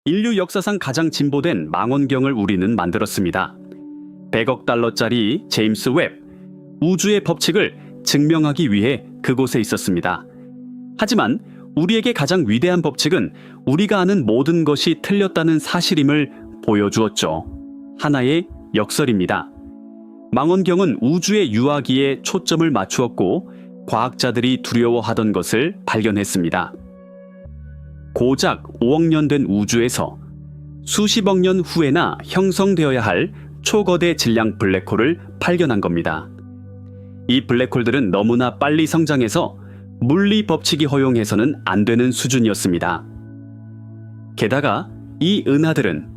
인류 역사상 가장 진보된 망원경을 우리는 만들었습니다. 100억 달러짜리 제임스 웹, 우주의 법칙을 증명하기 위해 그곳에 있었습니다. 하지만 우리에게 가장 위대한 법칙은 우리가 아는 모든 것이 틀렸다는 사실임을 보여주었죠. 하나의 역설입니다. 망원경은 우주의 유아기에 초점을 맞추었고 과학자들이 두려워하던 것을 발견했습니다. 고작 5억 년 된 우주에서 수십억 년 후에나 형성되어야 할 초거대 질량 블랙홀을 발견한 겁니다. 이 블랙홀들은 너무나 빨리 성장해서 물리 법칙이 허용해서는 안 되는 수준이었습니다. 게다가 이 은하들은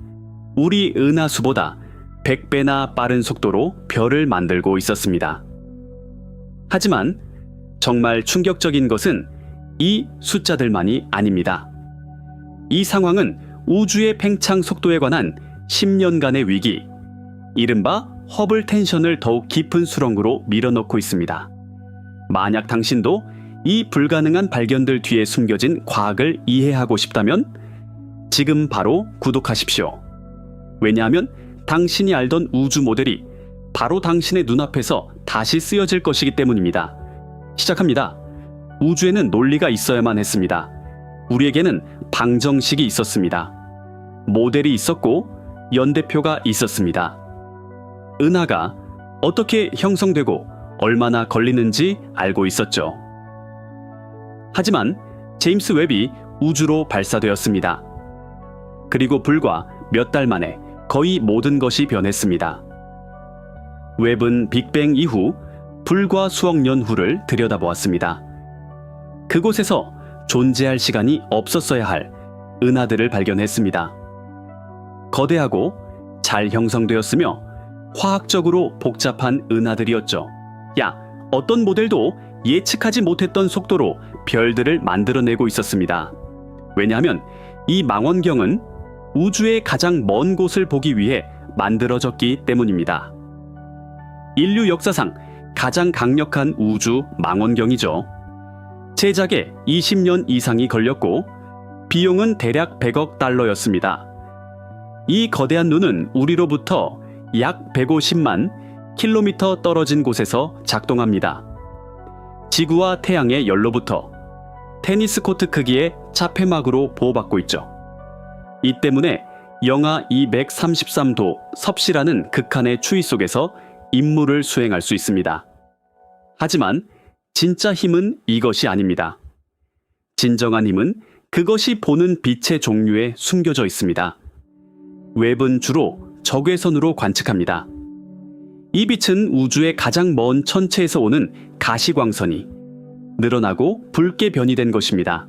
우리 은하수보다 100배나 빠른 속도로 별을 만들고 있었습니다. 하지만 정말 충격적인 것은 이 숫자들만이 아닙니다. 이 상황은 우주의 팽창 속도에 관한 10년간의 위기, 이른바 허블 텐션을 더욱 깊은 수렁으로 밀어넣고 있습니다. 만약 당신도 이 불가능한 발견들 뒤에 숨겨진 과학을 이해하고 싶다면 지금 바로 구독하십시오. 왜냐하면 당신이 알던 우주 모델이 바로 당신의 눈앞에서 다시 쓰여질 것이기 때문입니다. 시작합니다. 우주에는 논리가 있어야만 했습니다. 우리에게는 방정식이 있었습니다. 모델이 있었고 연대표가 있었습니다. 은하가 어떻게 형성되고 얼마나 걸리는지 알고 있었죠. 하지만 제임스 웹이 우주로 발사되었습니다. 그리고 불과 몇 달 만에 거의 모든 것이 변했습니다. 웹은 빅뱅 이후 불과 수억 년 후를 들여다보았습니다. 그곳에서 존재할 시간이 없었어야 할 은하들을 발견했습니다. 거대하고 잘 형성되었으며 화학적으로 복잡한 은하들이었죠. 어떤 모델도 예측하지 못했던 속도로 별들을 만들어내고 있었습니다. 왜냐하면 이 망원경은 우주의 가장 먼 곳을 보기 위해 만들어졌기 때문입니다. 인류 역사상 가장 강력한 우주 망원경이죠. 제작에 20년 이상이 걸렸고 비용은 대략 100억 달러였습니다. 이 거대한 눈은 우리로부터 약 150만 킬로미터 떨어진 곳에서 작동합니다. 지구와 태양의 열로부터 테니스 코트 크기의 차폐막으로 보호받고 있죠. 이 때문에 영하 233도 섭씨라는 극한의 추위 속에서 임무를 수행할 수 있습니다. 하지만 진짜 힘은 이것이 아닙니다. 진정한 힘은 그것이 보는 빛의 종류에 숨겨져 있습니다. 웹은 주로 적외선으로 관측합니다. 이 빛은 우주의 가장 먼 천체에서 오는 가시광선이 늘어나고 붉게 변이된 것입니다.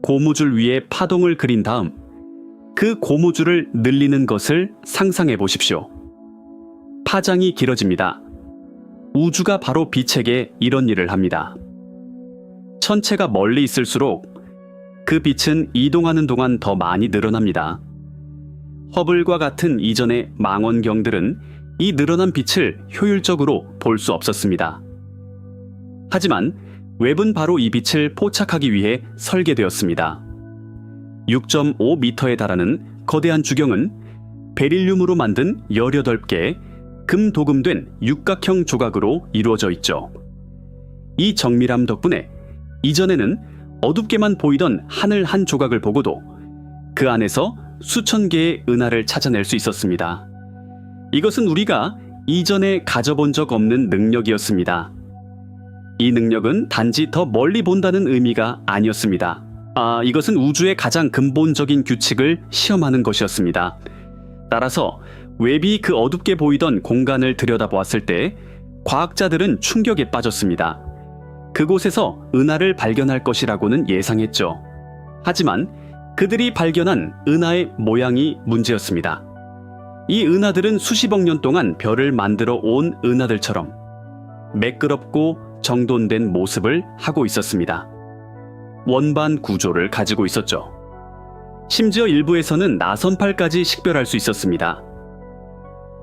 고무줄 위에 파동을 그린 다음 그 고무줄을 늘리는 것을 상상해 보십시오. 파장이 길어집니다. 우주가 바로 빛에게 이런 일을 합니다. 천체가 멀리 있을수록 그 빛은 이동하는 동안 더 많이 늘어납니다. 허블과 같은 이전의 망원경들은 이 늘어난 빛을 효율적으로 볼 수 없었습니다. 하지만 웹은 바로 이 빛을 포착하기 위해 설계되었습니다. 6.5m에 달하는 거대한 주경은 베릴륨으로 만든 18개 금도금된 육각형 조각으로 이루어져 있죠. 이 정밀함 덕분에 이전에는 어둡게만 보이던 하늘 한 조각을 보고도 그 안에서 수천 개의 은하를 찾아낼 수 있었습니다. 이것은 우리가 이전에 가져본 적 없는 능력이었습니다. 이 능력은 단지 더 멀리 본다는 의미가 아니었습니다. 이것은 우주의 가장 근본적인 규칙을 시험하는 것이었습니다. 따라서 웹이 그 어둡게 보이던 공간을 들여다보았을 때 과학자들은 충격에 빠졌습니다. 그곳에서 은하를 발견할 것이라고는 예상했죠. 하지만 그들이 발견한 은하의 모양이 문제였습니다. 이 은하들은 수십억 년 동안 별을 만들어 온 은하들처럼 매끄럽고 정돈된 모습을 하고 있었습니다. 원반 구조를 가지고 있었죠. 심지어 일부에서는 나선팔까지 식별할 수 있었습니다.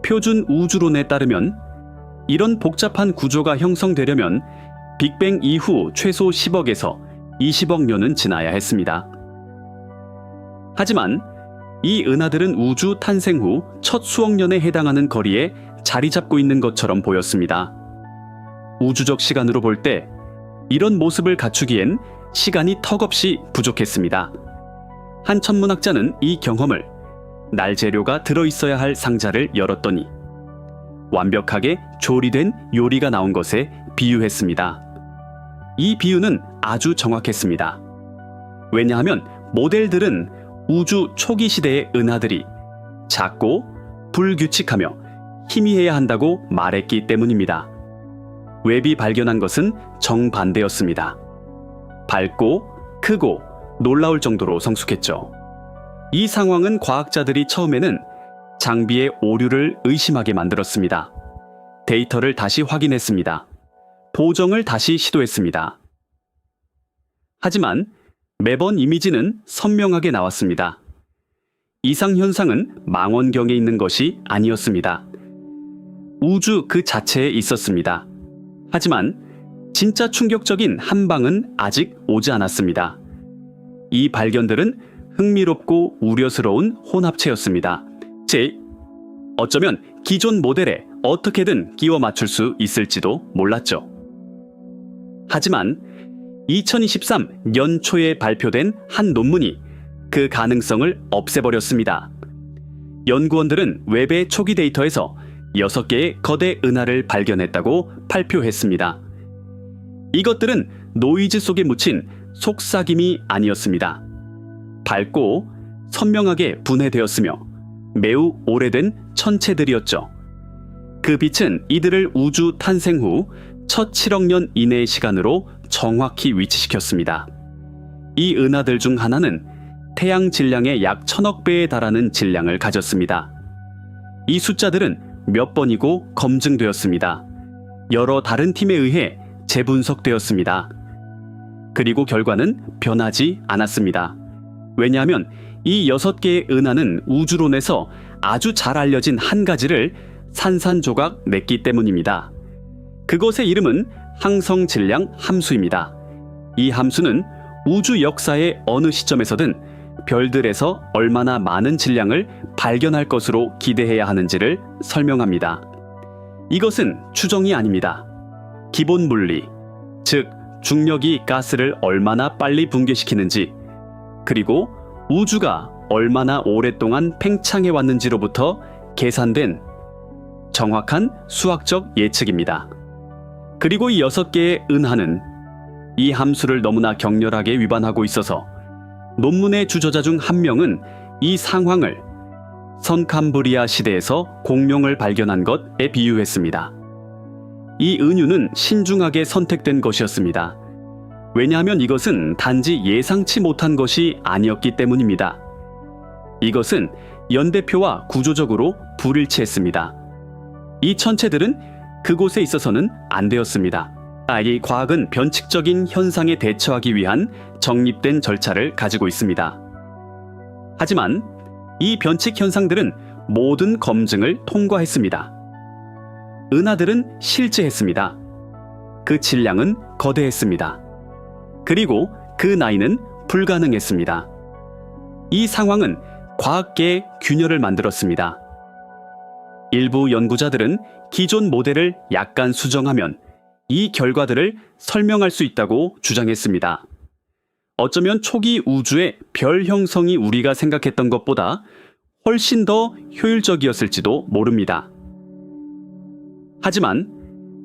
표준 우주론에 따르면 이런 복잡한 구조가 형성되려면 빅뱅 이후 최소 10억에서 20억 년은 지나야 했습니다. 하지만 이 은하들은 우주 탄생 후 첫 수억 년에 해당하는 거리에 자리 잡고 있는 것처럼 보였습니다. 우주적 시간으로 볼 때 이런 모습을 갖추기엔 시간이 턱없이 부족했습니다. 한 천문학자는 이 경험을 날 재료가 들어있어야 할 상자를 열었더니 완벽하게 조리된 요리가 나온 것에 비유했습니다. 이 비유는 아주 정확했습니다. 왜냐하면 모델들은 우주 초기 시대의 은하들이 작고 불규칙하며 희미해야 한다고 말했기 때문입니다. 웹이 발견한 것은 정반대였습니다. 밝고 크고 놀라울 정도로 성숙했죠. 이 상황은 과학자들이 처음에는 장비의 오류를 의심하게 만들었습니다. 데이터를 다시 확인했습니다. 보정을 다시 시도했습니다. 하지만 매번 이미지는 선명하게 나왔습니다. 이상 현상은 망원경에 있는 것이 아니었습니다. 우주 그 자체에 있었습니다. 하지만 진짜 충격적인 한 방은 아직 오지 않았습니다. 이 발견들은 흥미롭고 우려스러운 혼합체였습니다. 어쩌면 기존 모델에 어떻게든 끼워 맞출 수 있을지도 몰랐죠. 하지만 2023 연초에 발표된 한 논문이 그 가능성을 없애버렸습니다. 연구원들은 웹의 초기 데이터에서 6개의 거대 은하를 발견했다고 발표했습니다. 이것들은 노이즈 속에 묻힌 속삭임이 아니었습니다. 밝고 선명하게 분해되었으며 매우 오래된 천체들이었죠. 그 빛은 이들을 우주 탄생 후 첫 7억 년 이내의 시간으로 정확히 위치시켰습니다. 이 은하들 중 하나는 태양 질량의 약 1000억 배에 달하는 질량을 가졌습니다. 이 숫자들은 몇 번이고 검증되었습니다. 여러 다른 팀에 의해 재분석되었습니다. 그리고 결과는 변하지 않았습니다. 왜냐하면 이 6개의 은하는 우주론에서 아주 잘 알려진 한 가지를 산산조각 냈기 때문입니다. 그것의 이름은 항성 질량 함수입니다. 이 함수는 우주 역사의 어느 시점에서든 별들에서 얼마나 많은 질량을 발견할 것으로 기대해야 하는지를 설명합니다. 이것은 추정이 아닙니다. 기본 물리, 즉 중력이 가스를 얼마나 빨리 붕괴시키는지, 그리고 우주가 얼마나 오랫동안 팽창해 왔는지로부터 계산된 정확한 수학적 예측입니다. 그리고 이 6개의 은하는 이 함수를 너무나 격렬하게 위반하고 있어서 논문의 주저자 중 한 명은 이 상황을 선캄브리아 시대에서 공룡을 발견한 것에 비유했습니다. 이 은유는 신중하게 선택된 것이었습니다. 왜냐하면 이것은 단지 예상치 못한 것이 아니었기 때문입니다. 이것은 연대표와 구조적으로 불일치했습니다. 이 천체들은 그곳에 있어서는 안 되었습니다. 이 과학은 변칙적인 현상에 대처하기 위한 정립된 절차를 가지고 있습니다. 하지만 이 변칙 현상들은 모든 검증을 통과했습니다. 은하들은 실제했습니다. 그 질량은 거대했습니다. 그리고 그 나이는 불가능했습니다. 이 상황은 과학계의 균열을 만들었습니다. 일부 연구자들은 기존 모델을 약간 수정하면 이 결과들을 설명할 수 있다고 주장했습니다. 어쩌면 초기 우주의 별 형성이 우리가 생각했던 것보다 훨씬 더 효율적이었을지도 모릅니다. 하지만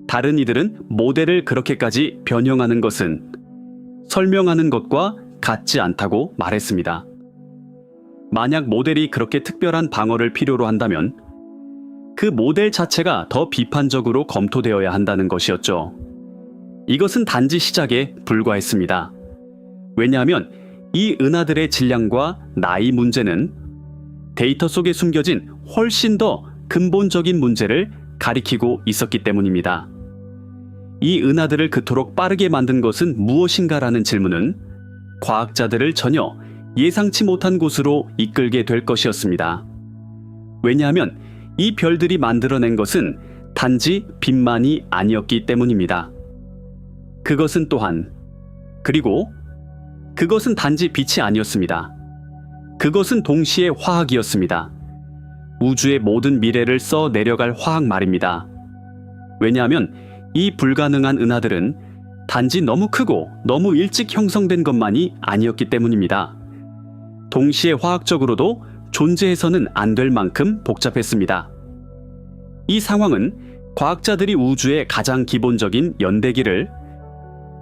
다른 이들은 모델을 그렇게까지 변형하는 것은 설명하는 것과 같지 않다고 말했습니다. 만약 모델이 그렇게 특별한 방어를 필요로 한다면 그 모델 자체가 더 비판적으로 검토되어야 한다는 것이었죠. 이것은 단지 시작에 불과했습니다. 왜냐하면 이 은하들의 질량과 나이 문제는 데이터 속에 숨겨진 훨씬 더 근본적인 문제를 가리키고 있었기 때문입니다. 이 은하들을 그토록 빠르게 만든 것은 무엇인가라는 질문은 과학자들을 전혀 예상치 못한 곳으로 이끌게 될 것이었습니다. 왜냐하면 이 별들이 만들어낸 것은 단지 빛만이 아니었기 때문입니다. 그것은 단지 빛이 아니었습니다. 그것은 동시에 화학이었습니다. 우주의 모든 미래를 써 내려갈 화학 말입니다. 왜냐하면 이 불가능한 은하들은 단지 너무 크고 너무 일찍 형성된 것만이 아니었기 때문입니다. 동시에 화학적으로도 존재해서는 안 될 만큼 복잡했습니다. 이 상황은 과학자들이 우주의 가장 기본적인 연대기를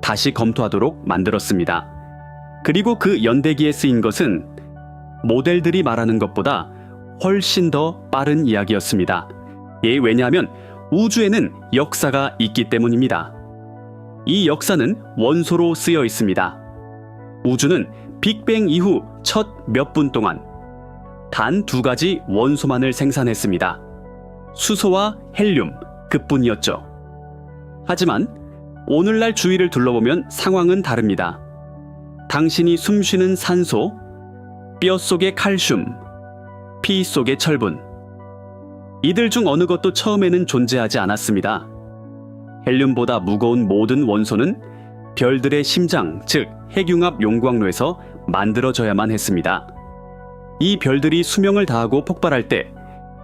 다시 검토하도록 만들었습니다. 그리고 그 연대기에 쓰인 것은 모델들이 말하는 것보다 훨씬 더 빠른 이야기였습니다. 왜냐하면 우주에는 역사가 있기 때문입니다. 이 역사는 원소로 쓰여 있습니다. 우주는 빅뱅 이후 첫 몇 분 동안 단 2가지 원소만을 생산했습니다. 수소와 헬륨, 그뿐이었죠. 하지만 오늘날 주위를 둘러보면 상황은 다릅니다. 당신이 숨쉬는 산소, 뼈 속의 칼슘, 피 속의 철분, 이들 중 어느 것도 처음에는 존재하지 않았습니다. 헬륨보다 무거운 모든 원소는 별들의 심장, 즉 핵융합 용광로에서 만들어져야만 했습니다. 이 별들이 수명을 다하고 폭발할 때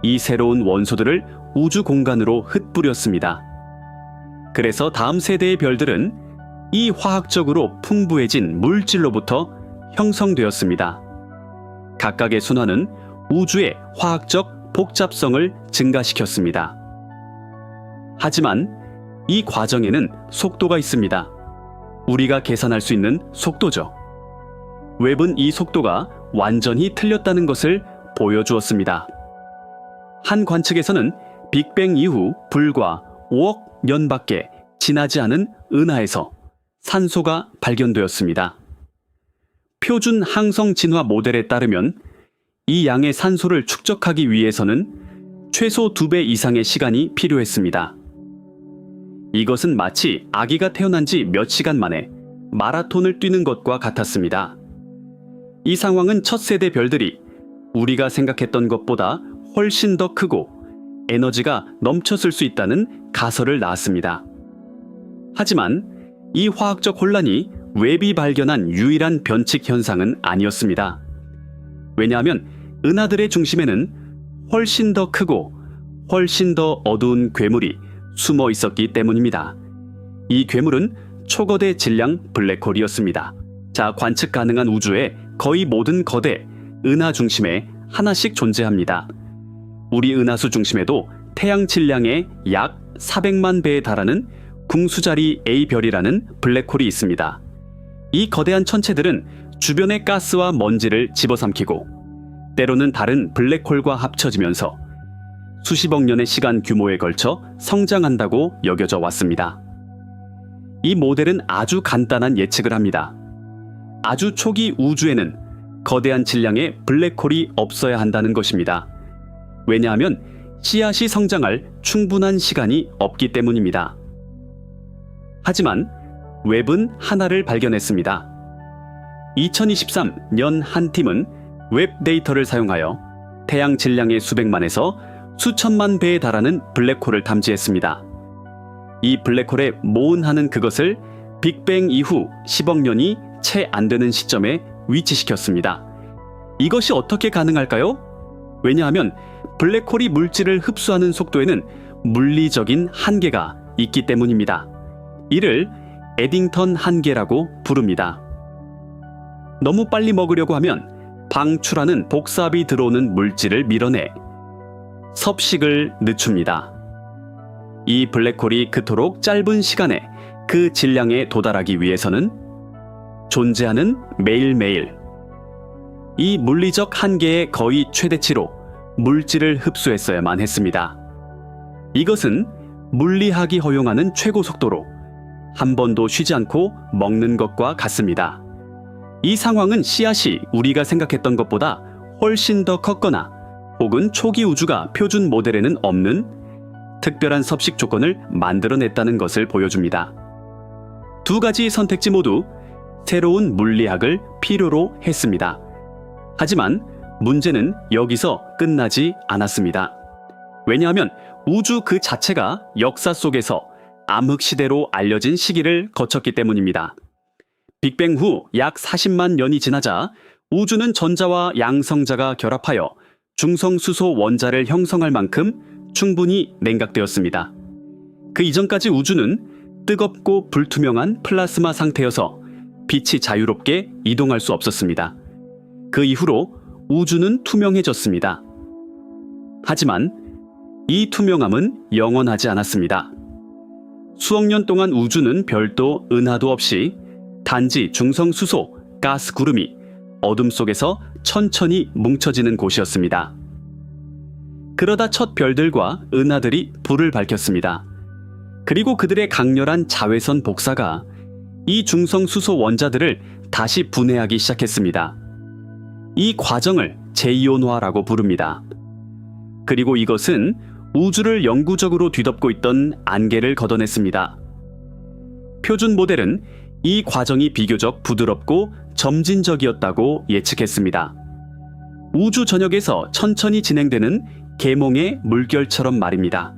이 새로운 원소들을 우주 공간으로 흩뿌렸습니다. 그래서 다음 세대의 별들은 이 화학적으로 풍부해진 물질로부터 형성되었습니다. 각각의 순환은 우주의 화학적 복잡성을 증가시켰습니다. 하지만 이 과정에는 속도가 있습니다. 우리가 계산할 수 있는 속도죠. 웹은 이 속도가 완전히 틀렸다는 것을 보여주었습니다. 한 관측에서는 빅뱅 이후 불과 5억 년밖에 지나지 않은 은하에서 산소가 발견되었습니다. 표준 항성 진화 모델에 따르면 이 양의 산소를 축적하기 위해서는 최소 2배 이상의 시간이 필요했습니다. 이것은 마치 아기가 태어난 지 몇 시간 만에 마라톤을 뛰는 것과 같았습니다. 이 상황은 첫 세대 별들이 우리가 생각했던 것보다 훨씬 더 크고 에너지가 넘쳤을 수 있다는 가설을 낳았습니다. 하지만 이 화학적 혼란이 웹이 발견한 유일한 변칙 현상은 아니었습니다. 왜냐하면 은하들의 중심에는 훨씬 더 크고 훨씬 더 어두운 괴물이 숨어 있었기 때문입니다. 이 괴물은 초거대 질량 블랙홀이었습니다. 자, 관측 가능한 우주의 거의 모든 거대 은하 중심에 하나씩 존재합니다. 우리 은하수 중심에도 태양 질량의 약 400만 배에 달하는 궁수자리 A별이라는 블랙홀이 있습니다. 이 거대한 천체들은 주변의 가스와 먼지를 집어삼키고 때로는 다른 블랙홀과 합쳐지면서 수십억 년의 시간 규모에 걸쳐 성장한다고 여겨져 왔습니다. 이 모델은 아주 간단한 예측을 합니다. 아주 초기 우주에는 거대한 질량의 블랙홀이 없어야 한다는 것입니다. 왜냐하면 씨앗이 성장할 충분한 시간이 없기 때문입니다. 하지만 웹은 하나를 발견했습니다. 2023년 한 팀은 웹 데이터를 사용하여 태양 질량의 수백만에서 수천만 배에 달하는 블랙홀을 탐지했습니다. 이 블랙홀의 모은하는 그것을 빅뱅 이후 10억 년이 채 안 되는 시점에 위치시켰습니다. 이것이 어떻게 가능할까요? 왜냐하면 블랙홀이 물질을 흡수하는 속도에는 물리적인 한계가 있기 때문입니다. 이를 에딩턴 한계라고 부릅니다. 너무 빨리 먹으려고 하면 방출하는 복사압이 들어오는 물질을 밀어내 섭식을 늦춥니다. 이 블랙홀이 그토록 짧은 시간에 그 질량에 도달하기 위해서는 존재하는 매일매일 이 물리적 한계의 거의 최대치로 물질을 흡수했어야만 했습니다. 이것은 물리학이 허용하는 최고 속도로 한 번도 쉬지 않고 먹는 것과 같습니다. 이 상황은 씨앗이 우리가 생각했던 것보다 훨씬 더 컸거나 혹은 초기 우주가 표준 모델에는 없는 특별한 섭식 조건을 만들어냈다는 것을 보여줍니다. 두 가지 선택지 모두 새로운 물리학을 필요로 했습니다. 하지만 문제는 여기서 끝나지 않았습니다. 왜냐하면 우주 그 자체가 역사 속에서 암흑시대로 알려진 시기를 거쳤기 때문입니다. 빅뱅 후 약 40만 년이 지나자 우주는 전자와 양성자가 결합하여 중성수소 원자를 형성할 만큼 충분히 냉각되었습니다. 그 이전까지 우주는 뜨겁고 불투명한 플라스마 상태여서 빛이 자유롭게 이동할 수 없었습니다. 그 이후로 우주는 투명해졌습니다. 하지만 이 투명함은 영원하지 않았습니다. 수억 년 동안 우주는 별도 은하도 없이 단지 중성수소, 가스 구름이 어둠 속에서 천천히 뭉쳐지는 곳이었습니다. 그러다 첫 별들과 은하들이 불을 밝혔습니다. 그리고 그들의 강렬한 자외선 복사가 이 중성수소 원자들을 다시 분해하기 시작했습니다. 이 과정을 재이온화라고 부릅니다. 그리고 이것은 우주를 영구적으로 뒤덮고 있던 안개를 걷어냈습니다. 표준 모델은 이 과정이 비교적 부드럽고 점진적이었다고 예측했습니다. 우주 전역에서 천천히 진행되는 계몽의 물결처럼 말입니다.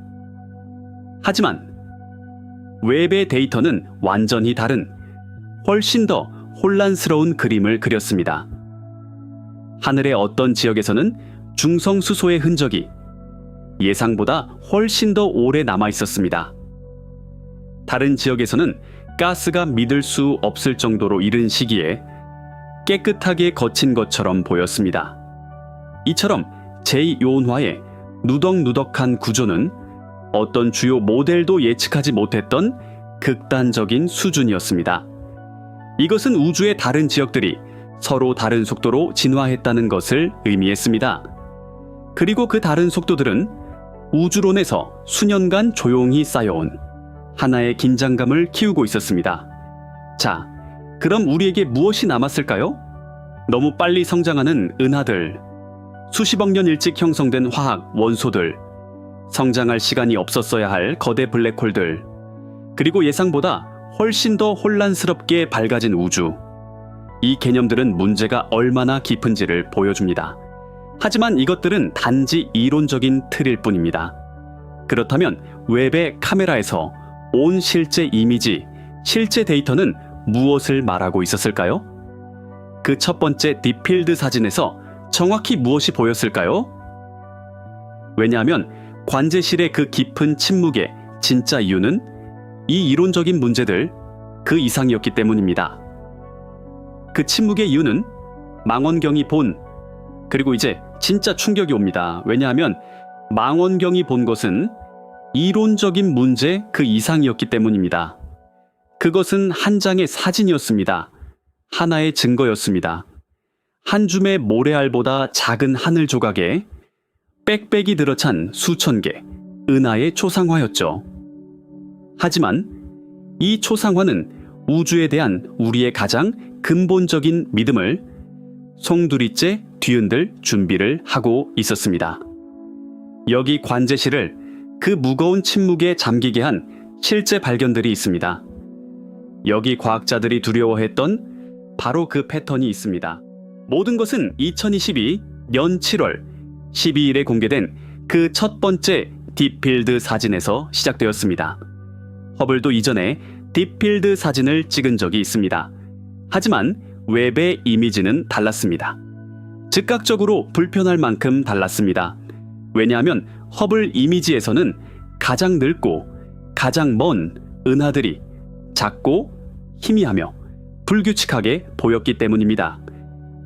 하지만 웹의 데이터는 완전히 다른, 훨씬 더 혼란스러운 그림을 그렸습니다. 하늘의 어떤 지역에서는 중성수소의 흔적이 예상보다 훨씬 더 오래 남아 있었습니다. 다른 지역에서는 가스가 믿을 수 없을 정도로 이른 시기에 깨끗하게 거친 것처럼 보였습니다. 이처럼 제2요온화의 누덕누덕한 구조는 어떤 주요 모델도 예측하지 못했던 극단적인 수준이었습니다. 이것은 우주의 다른 지역들이 서로 다른 속도로 진화했다는 것을 의미했습니다. 그리고 그 다른 속도들은 우주론에서 수년간 조용히 쌓여온 하나의 긴장감을 키우고 있었습니다. 자, 그럼 우리에게 무엇이 남았을까요? 너무 빨리 성장하는 은하들, 수십억 년 일찍 형성된 화학 원소들, 성장할 시간이 없었어야 할 거대 블랙홀들, 그리고 예상보다 훨씬 더 혼란스럽게 밝아진 우주. 이 개념들은 문제가 얼마나 깊은지를 보여줍니다. 하지만 이것들은 단지 이론적인 틀일 뿐입니다. 그렇다면 웹의 카메라에서 온 실제 이미지, 실제 데이터는 무엇을 말하고 있었을까요? 그 첫 번째 딥필드 사진에서 정확히 무엇이 보였을까요? 왜냐하면 관제실의 그 깊은 침묵의 진짜 이유는 이 이론적인 문제들 그 이상이었기 때문입니다. 그 침묵의 이유는 망원경이 본, 그리고 이제 진짜 충격이 옵니다. 왜냐하면 망원경이 본 것은 이론적인 문제 그 이상이었기 때문입니다. 그것은 한 장의 사진이었습니다. 하나의 증거였습니다. 한 줌의 모래알보다 작은 하늘 조각에 빽빽이 들어찬 수천 개 은하의 초상화였죠. 하지만 이 초상화는 우주에 대한 우리의 가장 근본적인 믿음을 송두리째 뒤흔들 준비를 하고 있었습니다. 여기 관제실을 그 무거운 침묵에 잠기게 한 실제 발견들이 있습니다. 여기 과학자들이 두려워했던 바로 그 패턴이 있습니다. 모든 것은 2022년 7월 12일에 공개된 그 첫 번째 딥필드 사진에서 시작되었습니다. 허블도 이전에 딥필드 사진을 찍은 적이 있습니다. 하지만 웹의 이미지는 달랐습니다. 즉각적으로 불편할 만큼 달랐습니다. 왜냐하면 허블 이미지에서는 가장 늙고 가장 먼 은하들이 작고 희미하며 불규칙하게 보였기 때문입니다.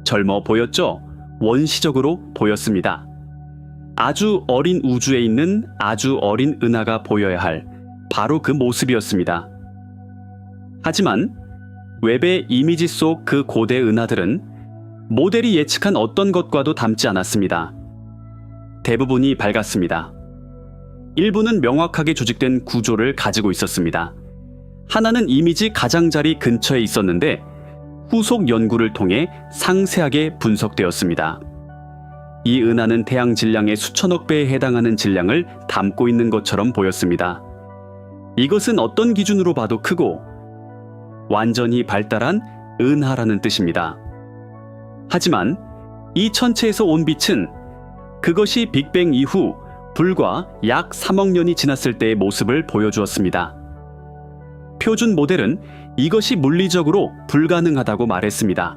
젊어 보였죠? 원시적으로 보였습니다. 아주 어린 우주에 있는 아주 어린 은하가 보여야 할 바로 그 모습이었습니다. 하지만 웹의 이미지 속 그 고대 은하들은 모델이 예측한 어떤 것과도 닮지 않았습니다. 대부분이 밝았습니다. 일부는 명확하게 조직된 구조를 가지고 있었습니다. 하나는 이미지 가장자리 근처에 있었는데 후속 연구를 통해 상세하게 분석되었습니다. 이 은하는 태양 질량의 수천억 배에 해당하는 질량을 담고 있는 것처럼 보였습니다. 이것은 어떤 기준으로 봐도 크고 완전히 발달한 은하라는 뜻입니다. 하지만 이 천체에서 온 빛은 그것이 빅뱅 이후 불과 약 3억 년이 지났을 때의 모습을 보여주었습니다. 표준 모델은 이것이 물리적으로 불가능하다고 말했습니다.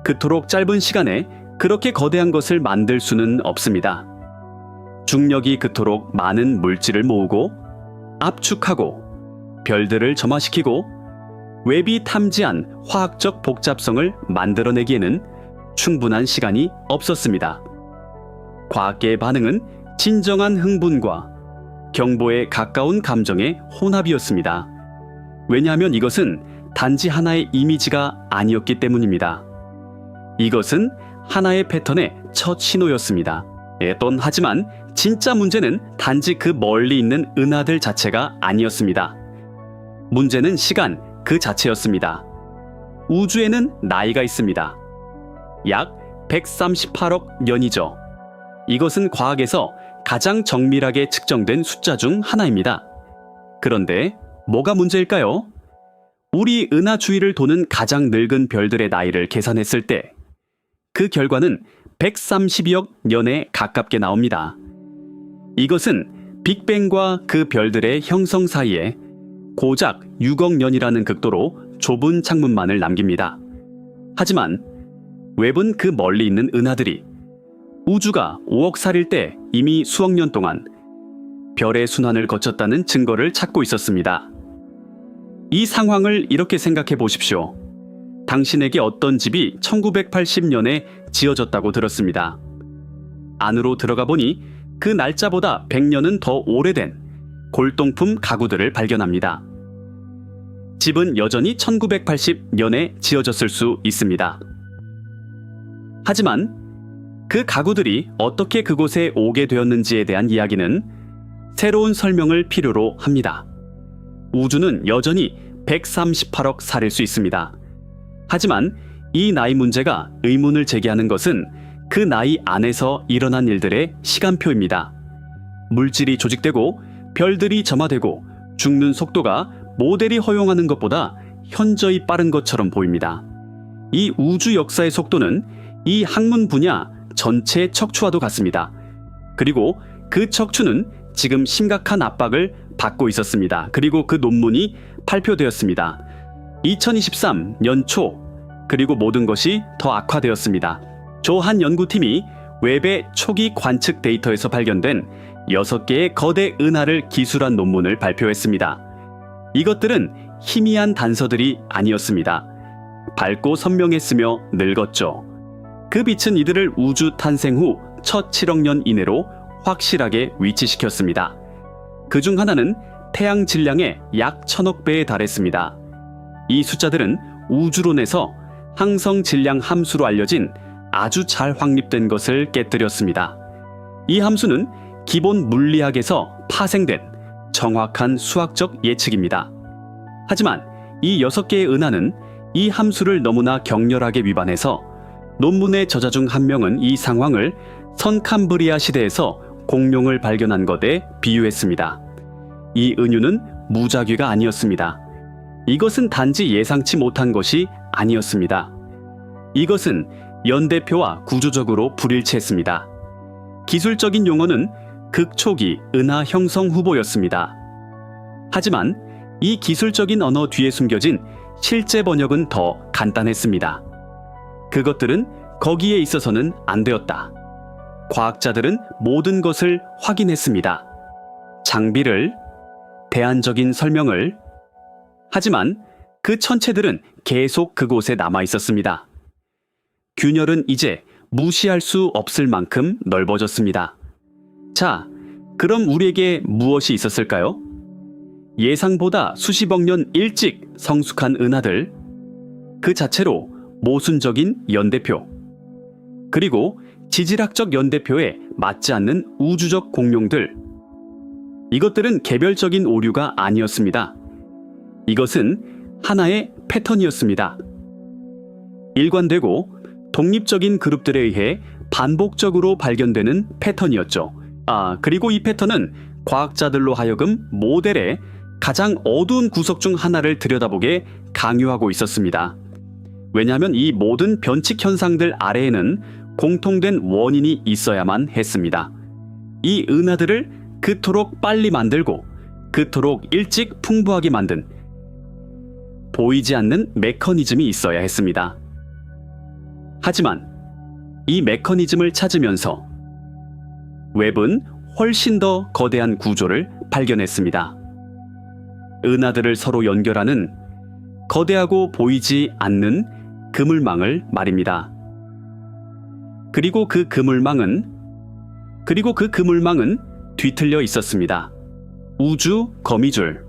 그토록 짧은 시간에 그렇게 거대한 것을 만들 수는 없습니다. 중력이 그토록 많은 물질을 모으고 압축하고 별들을 점화시키고 웹이 탐지한 화학적 복잡성을 만들어내기에는 충분한 시간이 없었습니다. 과학계의 반응은 진정한 흥분과 경보에 가까운 감정의 혼합이었습니다. 왜냐하면 이것은 단지 하나의 이미지가 아니었기 때문입니다. 이것은 하나의 패턴의 첫 신호였습니다. 하지만 진짜 문제는 단지 그 멀리 있는 은하들 자체가 아니었습니다. 문제는 시간 그 자체였습니다. 우주에는 나이가 있습니다. 약 138억 년이죠. 이것은 과학에서 가장 정밀하게 측정된 숫자 중 하나입니다. 그런데 뭐가 문제일까요? 우리 은하 주위를 도는 가장 늙은 별들의 나이를 계산했을 때 그 결과는 132억 년에 가깝게 나옵니다. 이것은 빅뱅과 그 별들의 형성 사이에 고작 6억 년이라는 극도로 좁은 창문만을 남깁니다. 하지만 웹은 그 멀리 있는 은하들이 우주가 5억 살일 때 이미 수억 년 동안 별의 순환을 거쳤다는 증거를 찾고 있었습니다. 이 상황을 이렇게 생각해 보십시오. 당신에게 어떤 집이 1980년에 지어졌다고 들었습니다. 안으로 들어가 보니 그 날짜보다 100년은 더 오래된 골동품 가구들을 발견합니다. 집은 여전히 1980년에 지어졌을 수 있습니다. 하지만 그 가구들이 어떻게 그곳에 오게 되었는지에 대한 이야기는 새로운 설명을 필요로 합니다. 우주는 여전히 138억 살일 수 있습니다. 하지만 이 나이 문제가 의문을 제기하는 것은 그 나이 안에서 일어난 일들의 시간표입니다. 물질이 조직되고 별들이 점화되고 죽는 속도가 모델이 허용하는 것보다 현저히 빠른 것처럼 보입니다. 이 우주 역사의 속도는 이 학문 분야 전체의 척추와도 같습니다. 그리고 그 척추는 지금 심각한 압박을 받고 있었습니다. 그리고 그 논문이 발표되었습니다. 2023년 초, 그리고 모든 것이 더 악화되었습니다. 한 연구팀이 웹의 초기 관측 데이터에서 발견된 6개의 거대 은하를 기술한 논문을 발표했습니다. 이것들은 희미한 단서들이 아니었습니다. 밝고 선명했으며 늙었죠. 그 빛은 이들을 우주 탄생 후 첫 7억 년 이내로 확실하게 위치시켰습니다. 그 중 하나는 태양 질량의 약 1000억 배에 달했습니다. 이 숫자들은 우주론에서 항성 질량 함수로 알려진 아주 잘 확립된 것을 깨뜨렸습니다. 이 함수는 기본 물리학에서 파생된 정확한 수학적 예측입니다. 하지만 이 6개의 은하는 이 함수를 너무나 격렬하게 위반해서 논문의 저자 중 한 명은 이 상황을 선캄브리아 시대에서 공룡을 발견한 것에 비유했습니다. 이 은유는 무작위가 아니었습니다. 이것은 단지 예상치 못한 것이 아니었습니다. 이것은 연대표와 구조적으로 불일치했습니다. 기술적인 용어는 극초기 은하 형성 후보였습니다. 하지만 이 기술적인 언어 뒤에 숨겨진 실제 번역은 더 간단했습니다. 그것들은 거기에 있어서는 안 되었다. 과학자들은 모든 것을 확인했습니다. 장비를, 대안적인 설명을. 하지만 그 천체들은 계속 그곳에 남아 있었습니다. 균열은 이제 무시할 수 없을 만큼 넓어졌습니다. 자, 그럼 우리에게 무엇이 있었을까요? 예상보다 수십억 년 일찍 성숙한 은하들, 그 자체로 모순적인 연대표, 그리고 지질학적 연대표에 맞지 않는 우주적 공룡들. 이것들은 개별적인 오류가 아니었습니다. 이것은 하나의 패턴이었습니다. 일관되고 독립적인 그룹들에 의해 반복적으로 발견되는 패턴이었죠. 그리고 이 패턴은 과학자들로 하여금 모델의 가장 어두운 구석 중 하나를 들여다보게 강요하고 있었습니다. 왜냐하면 이 모든 변칙 현상들 아래에는 공통된 원인이 있어야만 했습니다. 이 은하들을 그토록 빨리 만들고 그토록 일찍 풍부하게 만든 보이지 않는 메커니즘이 있어야 했습니다. 하지만 이 메커니즘을 찾으면서 웹은 훨씬 더 거대한 구조를 발견했습니다. 은하들을 서로 연결하는 거대하고 보이지 않는 그물망을 말입니다. 그리고 그 그물망은 뒤틀려 있었습니다. 우주 거미줄.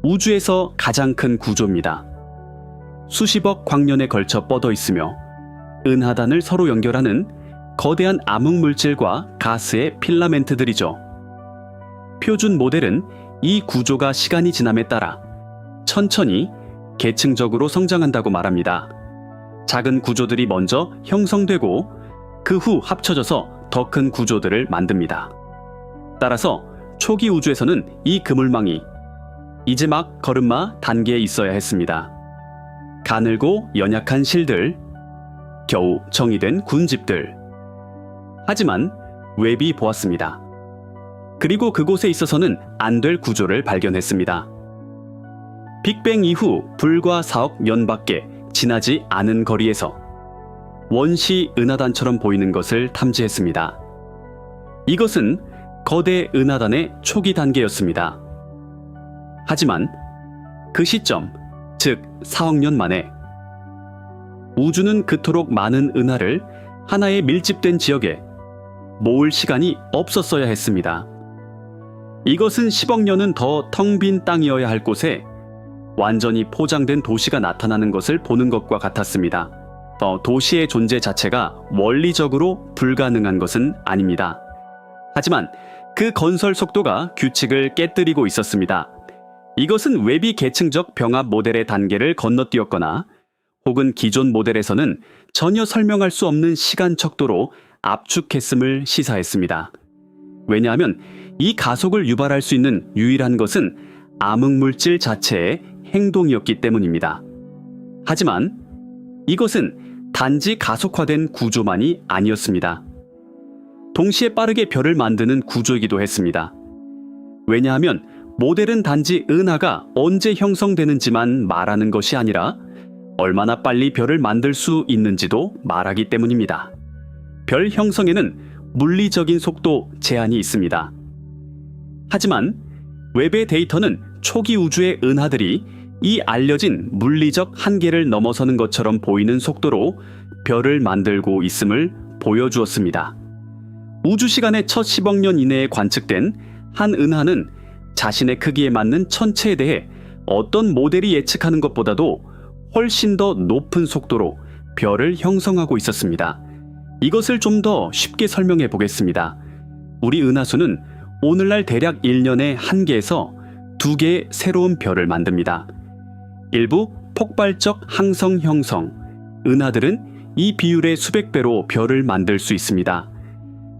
우주에서 가장 큰 구조입니다. 수십억 광년에 걸쳐 뻗어 있으며 은하단을 서로 연결하는 거대한 암흑물질과 가스의 필라멘트들이죠. 표준 모델은 이 구조가 시간이 지남에 따라 천천히 계층적으로 성장한다고 말합니다. 작은 구조들이 먼저 형성되고 그 후 합쳐져서 더 큰 구조들을 만듭니다. 따라서 초기 우주에서는 이 그물망이 이제 막 걸음마 단계에 있어야 했습니다. 가늘고 연약한 실들, 겨우 정의된 군집들. 하지만 웹이 보았습니다. 그리고 그곳에 있어서는 안 될 구조를 발견했습니다. 빅뱅 이후 불과 4억 년밖에 지나지 않은 거리에서 원시 은하단처럼 보이는 것을 탐지했습니다. 이것은 거대 은하단의 초기 단계였습니다. 하지만 그 시점, 즉 4억 년 만에 우주는 그토록 많은 은하를 하나의 밀집된 지역에 모을 시간이 없었어야 했습니다. 이것은 10억 년은 더 텅 빈 땅이어야 할 곳에 완전히 포장된 도시가 나타나는 것을 보는 것과 같았습니다. 도시의 존재 자체가 원리적으로 불가능한 것은 아닙니다. 하지만 그 건설 속도가 규칙을 깨뜨리고 있었습니다. 이것은 웹이 계층적 병합 모델의 단계를 건너뛰었거나 혹은 기존 모델에서는 전혀 설명할 수 없는 시간 척도로 압축했음을 시사했습니다. 왜냐하면 이 가속을 유발할 수 있는 유일한 것은 암흑물질 자체의 행동이었기 때문입니다. 하지만 이것은 단지 가속화된 구조만이 아니었습니다. 동시에 빠르게 별을 만드는 구조이기도 했습니다. 왜냐하면 모델은 단지 은하가 언제 형성되는지만 말하는 것이 아니라 얼마나 빨리 별을 만들 수 있는지도 말하기 때문입니다. 별 형성에는 물리적인 속도 제한이 있습니다. 하지만 웹의 데이터는 초기 우주의 은하들이 이 알려진 물리적 한계를 넘어서는 것처럼 보이는 속도로 별을 만들고 있음을 보여주었습니다. 우주 시간의 첫 10억 년 이내에 관측된 한 은하는 자신의 크기에 맞는 천체에 대해 어떤 모델이 예측하는 것보다도 훨씬 더 높은 속도로 별을 형성하고 있었습니다. 이것을 좀 더 쉽게 설명해 보겠습니다. 우리 은하수는 오늘날 대략 1년에 1개에서 2개의 새로운 별을 만듭니다. 일부 폭발적 항성 형성, 은하들은 이 비율의 수백 배로 별을 만들 수 있습니다.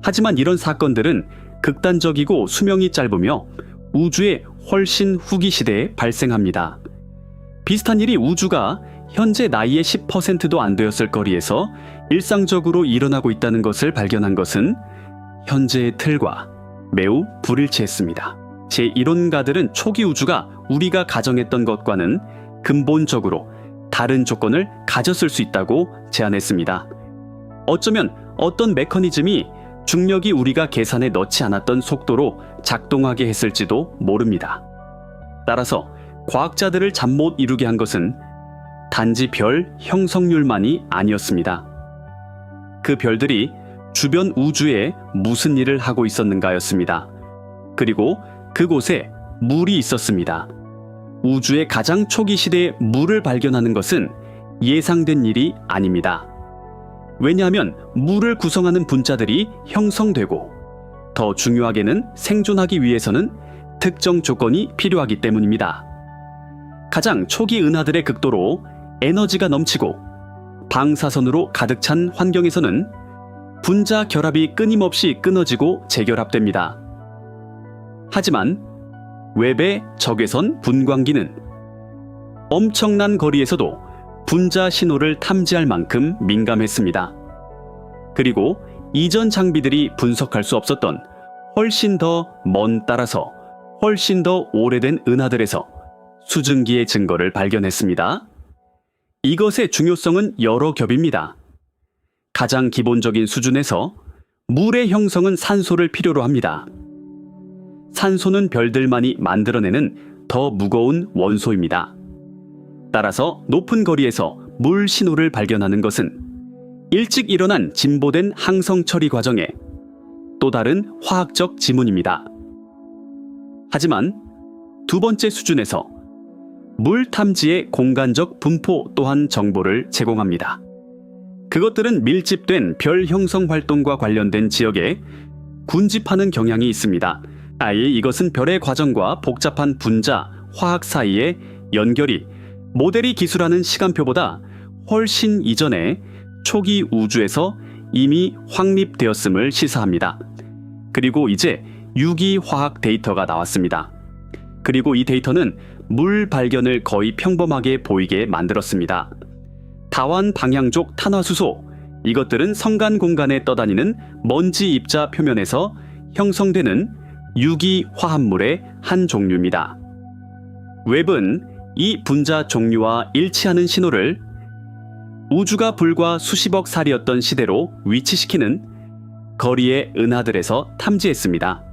하지만 이런 사건들은 극단적이고 수명이 짧으며 우주의 훨씬 후기 시대에 발생합니다. 비슷한 일이 우주가 현재 나이의 10%도 안 되었을 거리에서 일상적으로 일어나고 있다는 것을 발견한 것은 현재의 틀과 매우 불일치했습니다. 제1원가들은 초기 우주가 우리가 가정했던 것과는 근본적으로 다른 조건을 가졌을 수 있다고 제안했습니다. 어쩌면 어떤 메커니즘이 중력이 우리가 계산에 넣지 않았던 속도로 작동하게 했을지도 모릅니다. 따라서 과학자들을 잠 못 이루게 한 것은 단지 별 형성률만이 아니었습니다. 그 별들이 주변 우주에 무슨 일을 하고 있었는가였습니다. 그리고 그곳에 물이 있었습니다. 우주의 가장 초기 시대에 물을 발견하는 것은 예상된 일이 아닙니다. 왜냐하면 물을 구성하는 분자들이 형성되고 더 중요하게는 생존하기 위해서는 특정 조건이 필요하기 때문입니다. 가장 초기 은하들의 극도로 에너지가 넘치고 방사선으로 가득 찬 환경에서는 분자 결합이 끊임없이 끊어지고 재결합됩니다. 하지만 웹의 적외선 분광기는 엄청난 거리에서도 분자 신호를 탐지할 만큼 민감했습니다. 그리고 이전 장비들이 분석할 수 없었던 훨씬 더 먼 따라서 훨씬 더 오래된 은하들에서 수증기의 증거를 발견했습니다. 이것의 중요성은 여러 겹입니다. 가장 기본적인 수준에서 물의 형성은 산소를 필요로 합니다. 산소는 별들만이 만들어내는 더 무거운 원소입니다. 따라서 높은 거리에서 물 신호를 발견하는 것은 일찍 일어난 진보된 항성 처리 과정에 또 다른 화학적 지문입니다. 하지만 두 번째 수준에서 물 탐지의 공간적 분포 또한 정보를 제공합니다. 그것들은 밀집된 별 형성 활동과 관련된 지역에 군집하는 경향이 있습니다. 아예 이것은 별의 과정과 복잡한 분자, 화학 사이의 연결이 모델이 기술하는 시간표보다 훨씬 이전에 초기 우주에서 이미 확립되었음을 시사합니다. 그리고 이제 유기화학 데이터가 나왔습니다. 그리고 이 데이터는 물 발견을 거의 평범하게 보이게 만들었습니다. 다완 방향족 탄화수소, 이것들은 성간 공간에 떠다니는 먼지 입자 표면에서 형성되는 유기 화합물의 한 종류입니다. 웹은 이 분자 종류와 일치하는 신호를 우주가 불과 수십억 살이었던 시대로 위치시키는 거리의 은하들에서 탐지했습니다.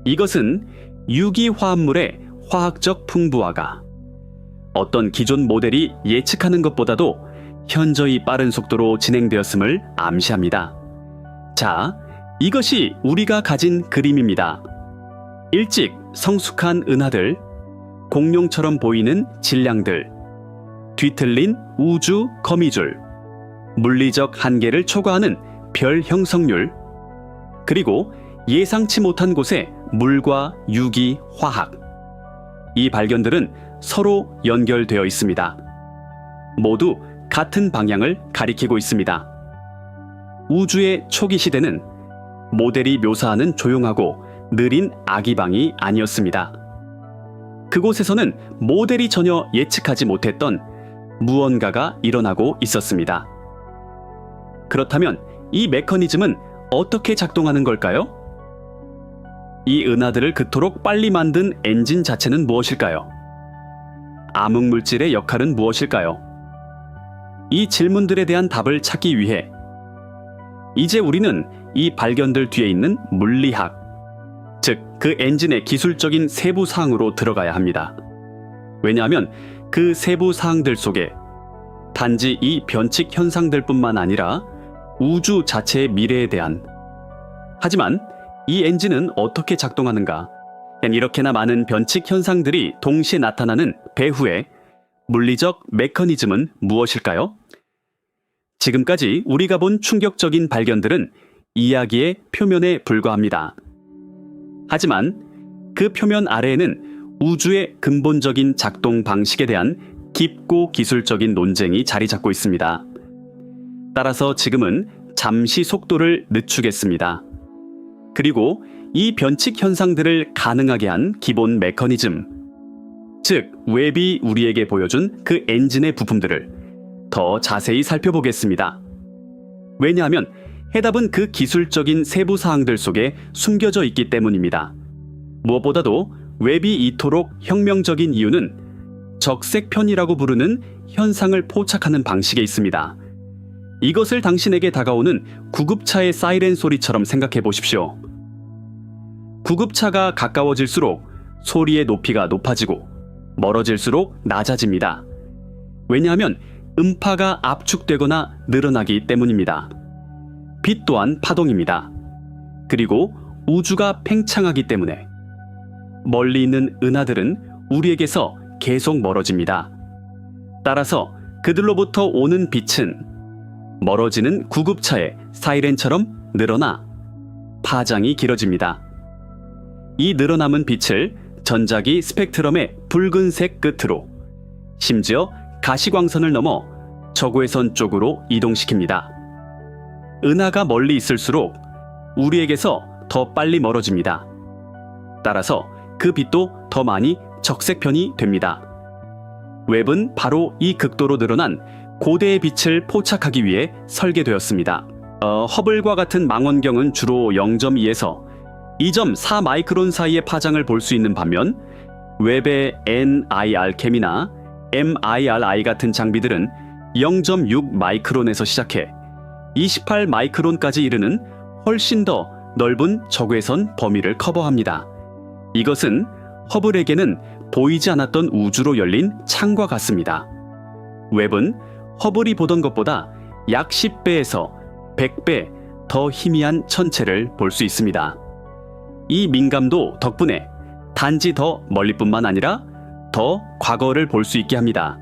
이것은 유기 화합물의 화학적 풍부화가 어떤 기존 모델이 예측하는 것보다도 현저히 빠른 속도로 진행되었음을 암시합니다. 자, 이것이 우리가 가진 그림입니다. 일찍 성숙한 은하들, 공룡처럼 보이는 질량들, 뒤틀린 우주 거미줄, 물리적 한계를 초과하는 별 형성률, 그리고 예상치 못한 곳에 물과 유기, 화학. 이 발견들은 서로 연결되어 있습니다. 모두 같은 방향을 가리키고 있습니다. 우주의 초기 시대는 모델이 묘사하는 조용하고 느린 아기방이 아니었습니다. 그곳에서는 모델이 전혀 예측하지 못했던 무언가가 일어나고 있었습니다. 그렇다면 이 메커니즘은 어떻게 작동하는 걸까요? 이 은하들을 그토록 빨리 만든 엔진 자체는 무엇일까요? 암흑물질의 역할은 무엇일까요? 이 질문들에 대한 답을 찾기 위해 이제 우리는 이 발견들 뒤에 있는 물리학, 즉 그 엔진의 기술적인 세부 사항으로 들어가야 합니다. 왜냐하면 그 세부 사항들 속에 단지 이 변칙 현상들뿐만 아니라 우주 자체의 미래에 대한, 하지만 이 엔진은 어떻게 작동하는가? 이렇게나 많은 변칙 현상들이 동시에 나타나는 배후의 물리적 메커니즘은 무엇일까요? 지금까지 우리가 본 충격적인 발견들은 이야기의 표면에 불과합니다. 하지만 그 표면 아래에는 우주의 근본적인 작동 방식에 대한 깊고 기술적인 논쟁이 자리 잡고 있습니다. 따라서 지금은 잠시 속도를 늦추겠습니다. 그리고 이 변칙 현상들을 가능하게 한 기본 메커니즘, 즉 웹이 우리에게 보여준 그 엔진의 부품들을 더 자세히 살펴보겠습니다. 왜냐하면 해답은 그 기술적인 세부 사항들 속에 숨겨져 있기 때문입니다. 무엇보다도 웹이 이토록 혁명적인 이유는 적색편이라고 부르는 현상을 포착하는 방식에 있습니다. 이것을 당신에게 다가오는 구급차의 사이렌 소리처럼 생각해 보십시오. 구급차가 가까워질수록 소리의 높이가 높아지고 멀어질수록 낮아집니다. 왜냐하면 음파가 압축되거나 늘어나기 때문입니다. 빛 또한 파동입니다. 그리고 우주가 팽창하기 때문에 멀리 있는 은하들은 우리에게서 계속 멀어집니다. 따라서 그들로부터 오는 빛은 멀어지는 구급차의 사이렌처럼 늘어나 파장이 길어집니다. 이 늘어남은 빛을 전자기 스펙트럼의 붉은색 끝으로, 심지어 가시광선을 넘어 저고해선 쪽으로 이동시킵니다. 은하가 멀리 있을수록 우리에게서 더 빨리 멀어집니다. 따라서 그 빛도 더 많이 적색편이 됩니다. 웹은 바로 이 극도로 늘어난 고대의 빛을 포착하기 위해 설계되었습니다. 허블과 같은 망원경은 주로 0.2에서 2.4 마이크론 사이의 파장을 볼 수 있는 반면 웹의 NIR캠이나 MIRI 같은 장비들은 0.6 마이크론에서 시작해 28 마이크론까지 이르는 훨씬 더 넓은 적외선 범위를 커버합니다. 이것은 허블에게는 보이지 않았던 우주로 열린 창과 같습니다. 웹은 허블이 보던 것보다 약 10배에서 100배 더 희미한 천체를 볼 수 있습니다. 이 민감도 덕분에 단지 더 멀리뿐만 아니라 더 과거를 볼 수 있게 합니다.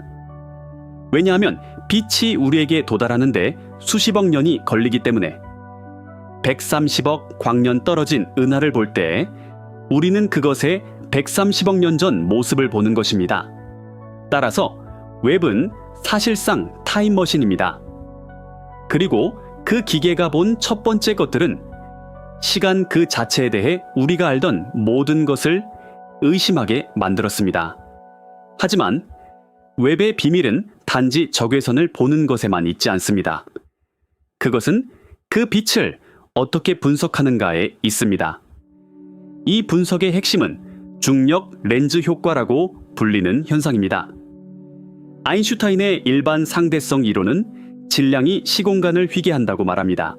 왜냐하면 빛이 우리에게 도달하는데 수십억 년이 걸리기 때문에 130억 광년 떨어진 은하를 볼 때 우리는 그것의 130억 년 전 모습을 보는 것입니다. 따라서 웹은 사실상 타임머신입니다. 그리고 그 기계가 본 첫 번째 것들은 시간 그 자체에 대해 우리가 알던 모든 것을 의심하게 만들었습니다. 하지만 웹의 비밀은 단지 적외선을 보는 것에만 있지 않습니다. 그것은 그 빛을 어떻게 분석하는가에 있습니다. 이 분석의 핵심은 중력 렌즈 효과라고 불리는 현상입니다. 아인슈타인의 일반 상대성 이론은 질량이 시공간을 휘게 한다고 말합니다.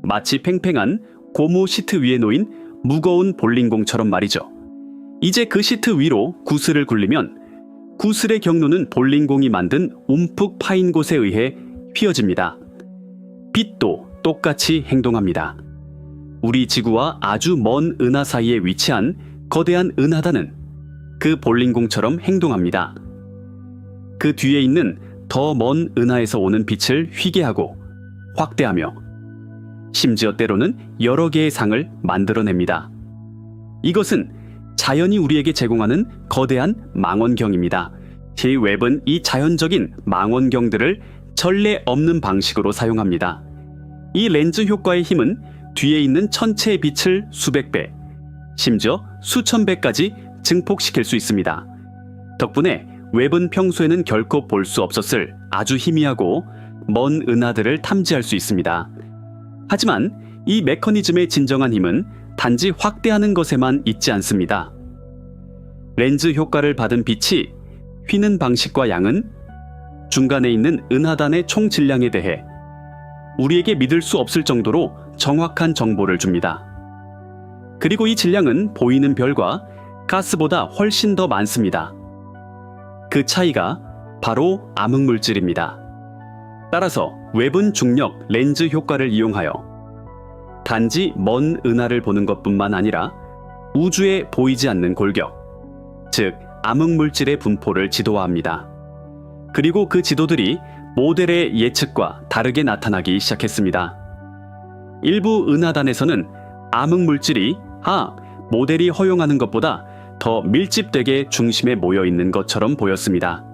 마치 팽팽한 고무 시트 위에 놓인 무거운 볼링공처럼 말이죠. 이제 그 시트 위로 구슬을 굴리면 구슬의 경로는 볼링공이 만든 움푹 파인 곳에 의해 휘어집니다. 빛도 똑같이 행동합니다. 우리 지구와 아주 먼 은하 사이에 위치한 거대한 은하단은 그 볼링공처럼 행동합니다. 그 뒤에 있는 더 먼 은하에서 오는 빛을 휘게 하고 확대하며 심지어 때로는 여러 개의 상을 만들어냅니다. 이것은 자연이 우리에게 제공하는 거대한 망원경입니다. 이 웹은 이 자연적인 망원경들을 전례 없는 방식으로 사용합니다. 이 렌즈 효과의 힘은 뒤에 있는 천체의 빛을 수백 배, 심지어 수천 배까지 증폭시킬 수 있습니다. 덕분에 웹은 평소에는 결코 볼 수 없었을 아주 희미하고 먼 은하들을 탐지할 수 있습니다. 하지만 이 메커니즘의 진정한 힘은 단지 확대하는 것에만 있지 않습니다. 렌즈 효과를 받은 빛이 휘는 방식과 양은 중간에 있는 은하단의 총 질량에 대해 우리에게 믿을 수 없을 정도로 정확한 정보를 줍니다. 그리고 이 질량은 보이는 별과 가스보다 훨씬 더 많습니다. 그 차이가 바로 암흑물질입니다. 따라서 웹은 중력 렌즈 효과를 이용하여 단지 먼 은하를 보는 것뿐만 아니라 우주에 보이지 않는 골격, 즉 암흑물질의 분포를 지도화합니다. 그리고 그 지도들이 모델의 예측과 다르게 나타나기 시작했습니다. 일부 은하단에서는 암흑물질이 모델이 허용하는 것보다 더 밀집되게 중심에 모여 있는 것처럼 보였습니다.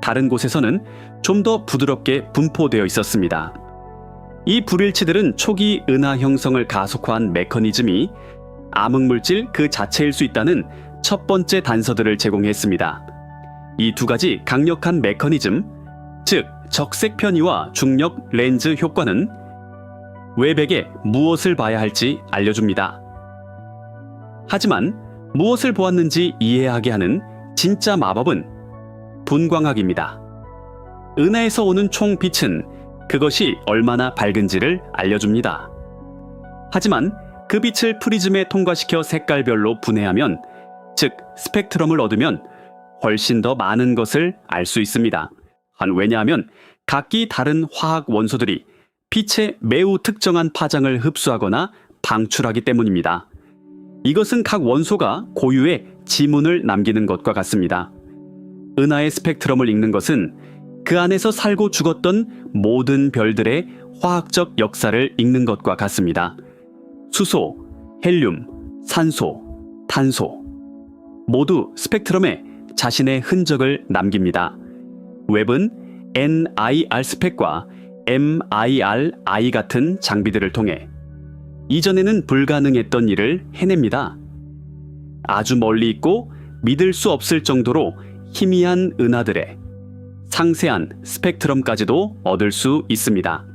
다른 곳에서는 좀 더 부드럽게 분포되어 있었습니다. 이 불일치들은 초기 은하 형성을 가속화한 메커니즘이 암흑물질 그 자체일 수 있다는 첫 번째 단서들을 제공했습니다. 이 두 가지 강력한 메커니즘, 즉 적색 편의와 중력 렌즈 효과는 웹에게 무엇을 봐야 할지 알려줍니다. 하지만 무엇을 보았는지 이해하게 하는 진짜 마법은 분광학입니다. 은하에서 오는 총 빛은 그것이 얼마나 밝은지를 알려줍니다. 하지만 그 빛을 프리즘에 통과시켜 색깔별로 분해하면, 즉 스펙트럼을 얻으면 훨씬 더 많은 것을 알 수 있습니다. 왜냐하면 각기 다른 화학 원소들이 빛의 매우 특정한 파장을 흡수하거나 방출하기 때문입니다. 이것은 각 원소가 고유의 지문을 남기는 것과 같습니다. 은하의 스펙트럼을 읽는 것은 그 안에서 살고 죽었던 모든 별들의 화학적 역사를 읽는 것과 같습니다. 수소, 헬륨, 산소, 탄소 모두 스펙트럼에 자신의 흔적을 남깁니다. 웹은 NIR 스펙과 MIRI 같은 장비들을 통해 이전에는 불가능했던 일을 해냅니다. 아주 멀리 있고 믿을 수 없을 정도로 희미한 은하들의 상세한 스펙트럼까지도 얻을 수 있습니다.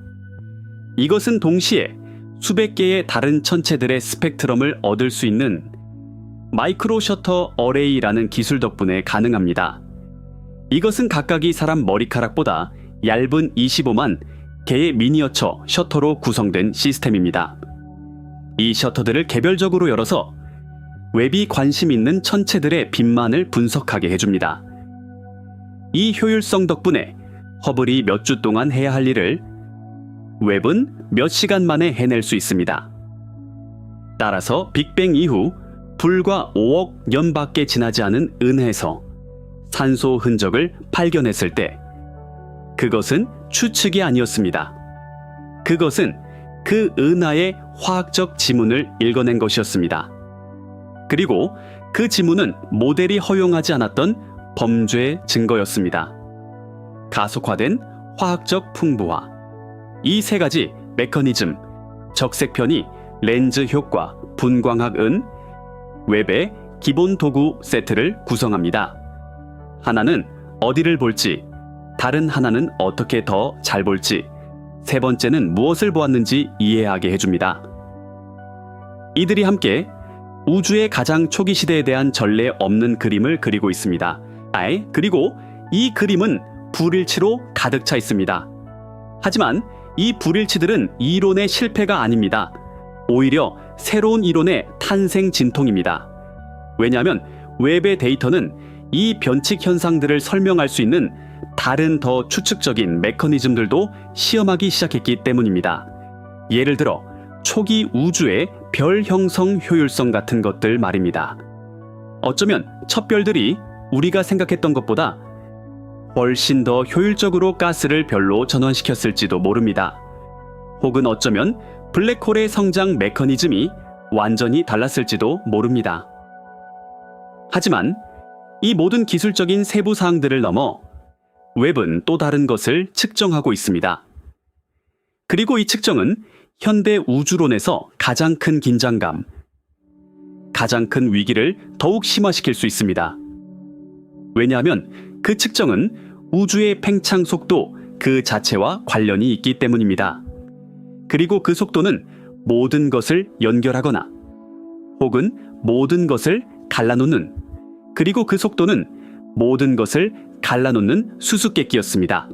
이것은 동시에 수백 개의 다른 천체들의 스펙트럼을 얻을 수 있는 마이크로 셔터 어레이라는 기술 덕분에 가능합니다. 이것은 각각이 사람 머리카락보다 얇은 25만 개의 미니어처 셔터로 구성된 시스템입니다. 이 셔터들을 개별적으로 열어서 웹이 관심 있는 천체들의 빛만을 분석하게 해줍니다. 이 효율성 덕분에 허블이 몇 주 동안 해야 할 일을 웹은 몇 시간 만에 해낼 수 있습니다. 따라서 빅뱅 이후 불과 5억 년밖에 지나지 않은 은하에서 산소 흔적을 발견했을 때 그것은 추측이 아니었습니다. 그것은 그 은하의 화학적 지문을 읽어낸 것이었습니다. 그리고 그 지문은 모델이 허용하지 않았던 범죄의 증거였습니다. 가속화된 화학적 풍부화, 이 세 가지 메커니즘, 적색편이 렌즈 효과, 분광학 은, 웹의 기본 도구 세트를 구성합니다. 하나는 어디를 볼지, 다른 하나는 어떻게 더 잘 볼지, 세 번째는 무엇을 보았는지 이해하게 해줍니다. 이들이 함께 우주의 가장 초기 시대에 대한 전례 없는 그림을 그리고 있습니다. 그리고 이 그림은 불일치로 가득 차 있습니다. 하지만 이 불일치들은 이론의 실패가 아닙니다. 오히려 새로운 이론의 탄생 진통입니다. 왜냐하면 웹의 데이터는 이 변칙 현상들을 설명할 수 있는 다른 더 추측적인 메커니즘들도 시험하기 시작했기 때문입니다. 예를 들어 초기 우주의 별 형성 효율성 같은 것들 말입니다. 어쩌면 첫 별들이 우리가 생각했던 것보다 훨씬 더 효율적으로 가스를 별로 전환시켰을지도 모릅니다. 혹은 어쩌면 블랙홀의 성장 메커니즘이 완전히 달랐을지도 모릅니다. 하지만 이 모든 기술적인 세부 사항들을 넘어 웹은 또 다른 것을 측정하고 있습니다. 그리고 이 측정은 현대 우주론에서 가장 큰 긴장감, 가장 큰 위기를 더욱 심화시킬 수 있습니다. 왜냐하면 그 측정은 우주의 팽창 속도 그 자체와 관련이 있기 때문입니다. 그리고 그 속도는 모든 것을 연결하거나 혹은 모든 것을 갈라놓는, 그리고 그 속도는 모든 것을 갈라놓는 수수께끼였습니다.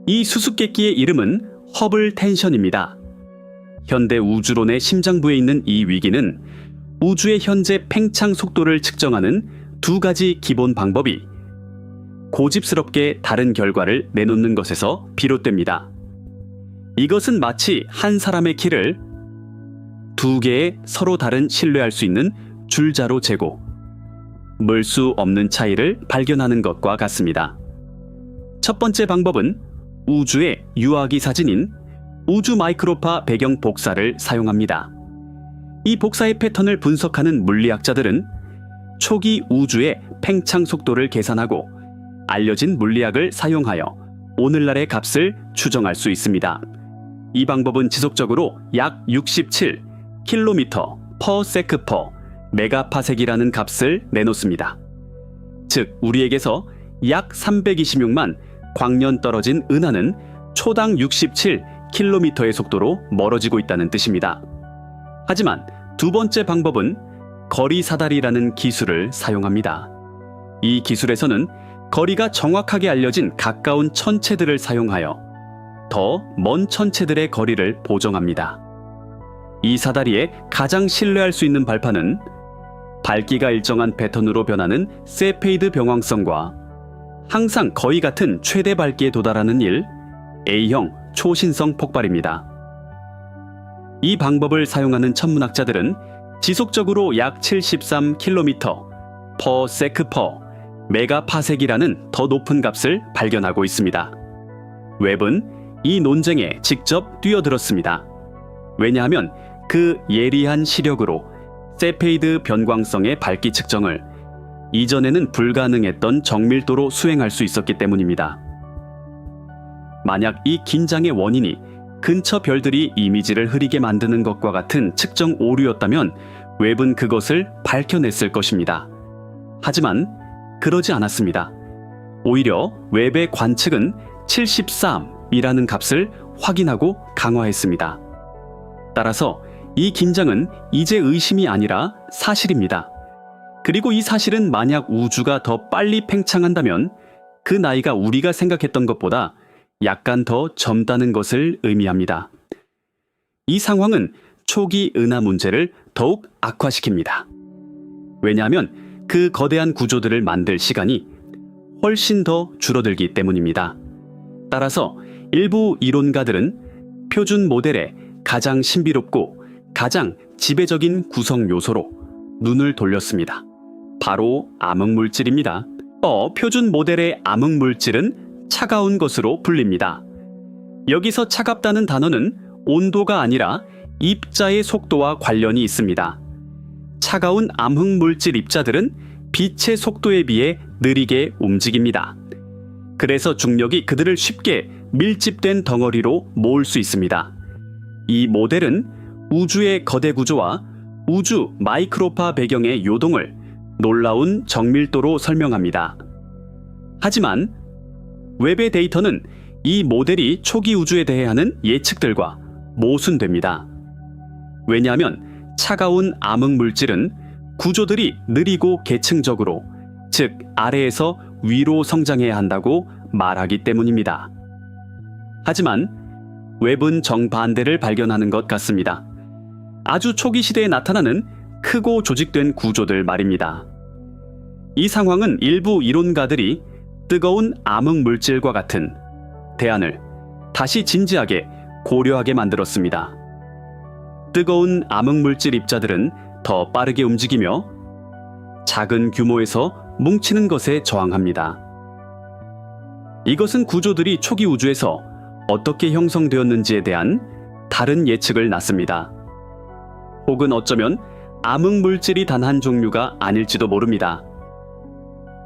이 수수께끼의 이름은 허블 텐션입니다. 현대 우주론의 심장부에 있는 이 위기는 우주의 현재 팽창 속도를 측정하는 두 가지 기본 방법이 고집스럽게 다른 결과를 내놓는 것에서 비롯됩니다. 이것은 마치 한 사람의 키를 두 개의 서로 다른 신뢰할 수 있는 줄자로 재고 물 수 없는 차이를 발견하는 것과 같습니다. 첫 번째 방법은 우주의 유아기 사진인 우주 마이크로파 배경 복사를 사용합니다. 이 복사의 패턴을 분석하는 물리학자들은 초기 우주의 팽창 속도를 계산하고 알려진 물리학을 사용하여 오늘날의 값을 추정할 수 있습니다. 이 방법은 지속적으로 약 67 km/s/, 메가파섹이라는 값을 내놓습니다. 즉 우리에게서 약 326만 광년 떨어진 은하는 초당 67 km의 속도로 멀어지고 있다는 뜻입니다. 하지만 두 번째 방법은 거리 사다리라는 기술을 사용합니다. 이 기술에서는 거리가 정확하게 알려진 가까운 천체들을 사용하여 더 먼 천체들의 거리를 보정합니다. 이 사다리의 가장 신뢰할 수 있는 발판은 밝기가 일정한 패턴으로 변하는 세페이드 병황성과 항상 거의 같은 최대 밝기에 도달하는 A형 초신성 폭발입니다. 이 방법을 사용하는 천문학자들은 지속적으로 약 73 km/s/, 메가파섹이라는 더 높은 값을 발견하고 있습니다. 웹은 이 논쟁에 직접 뛰어들었습니다. 왜냐하면 그 예리한 시력으로 세페이드 변광성의 밝기 측정을 이전에는 불가능했던 정밀도로 수행할 수 있었기 때문입니다. 만약 이 긴장의 원인이 근처 별들이 이미지를 흐리게 만드는 것과 같은 측정 오류였다면 웹은 그것을 밝혀냈을 것입니다. 하지만 그러지 않았습니다. 오히려 웹의 관측은 73이라는 값을 확인하고 강화했습니다. 따라서 이 긴장은 이제 의심이 아니라 사실입니다. 그리고 이 사실은 만약 우주가 더 빨리 팽창한다면 그 나이가 우리가 생각했던 것보다 약간 더 젊다는 것을 의미합니다. 이 상황은 초기 은하 문제를 더욱 악화시킵니다. 왜냐하면 그 거대한 구조들을 만들 시간이 훨씬 더 줄어들기 때문입니다. 따라서 일부 이론가들은 표준 모델의 가장 신비롭고 가장 지배적인 구성 요소로 눈을 돌렸습니다. 바로 암흑물질입니다. 표준 모델의 암흑물질은 차가운 것으로 불립니다. 여기서 차갑다는 단어는 온도가 아니라 입자의 속도와 관련이 있습니다. 차가운 암흑물질 입자들은 빛의 속도에 비해 느리게 움직입니다. 그래서 중력이 그들을 쉽게 밀집된 덩어리로 모을 수 있습니다. 이 모델은 우주의 거대 구조와 우주 마이크로파 배경의 요동을 놀라운 정밀도로 설명합니다. 하지만 웹의 데이터는 이 모델이 초기 우주에 대해 하는 예측들과 모순됩니다. 왜냐하면 차가운 암흑물질은 구조들이 느리고 계층적으로, 즉 아래에서 위로 성장해야 한다고 말하기 때문입니다. 하지만 웹은 정반대를 발견하는 것 같습니다. 아주 초기 시대에 나타나는 크고 조직된 구조들 말입니다. 이 상황은 일부 이론가들이 뜨거운 암흑물질과 같은 대안을 다시 진지하게 고려하게 만들었습니다. 뜨거운 암흑물질 입자들은 더 빠르게 움직이며 작은 규모에서 뭉치는 것에 저항합니다. 이것은 구조들이 초기 우주에서 어떻게 형성되었는지에 대한 다른 예측을 낳습니다. 혹은 어쩌면 암흑물질이 단 한 종류가 아닐지도 모릅니다.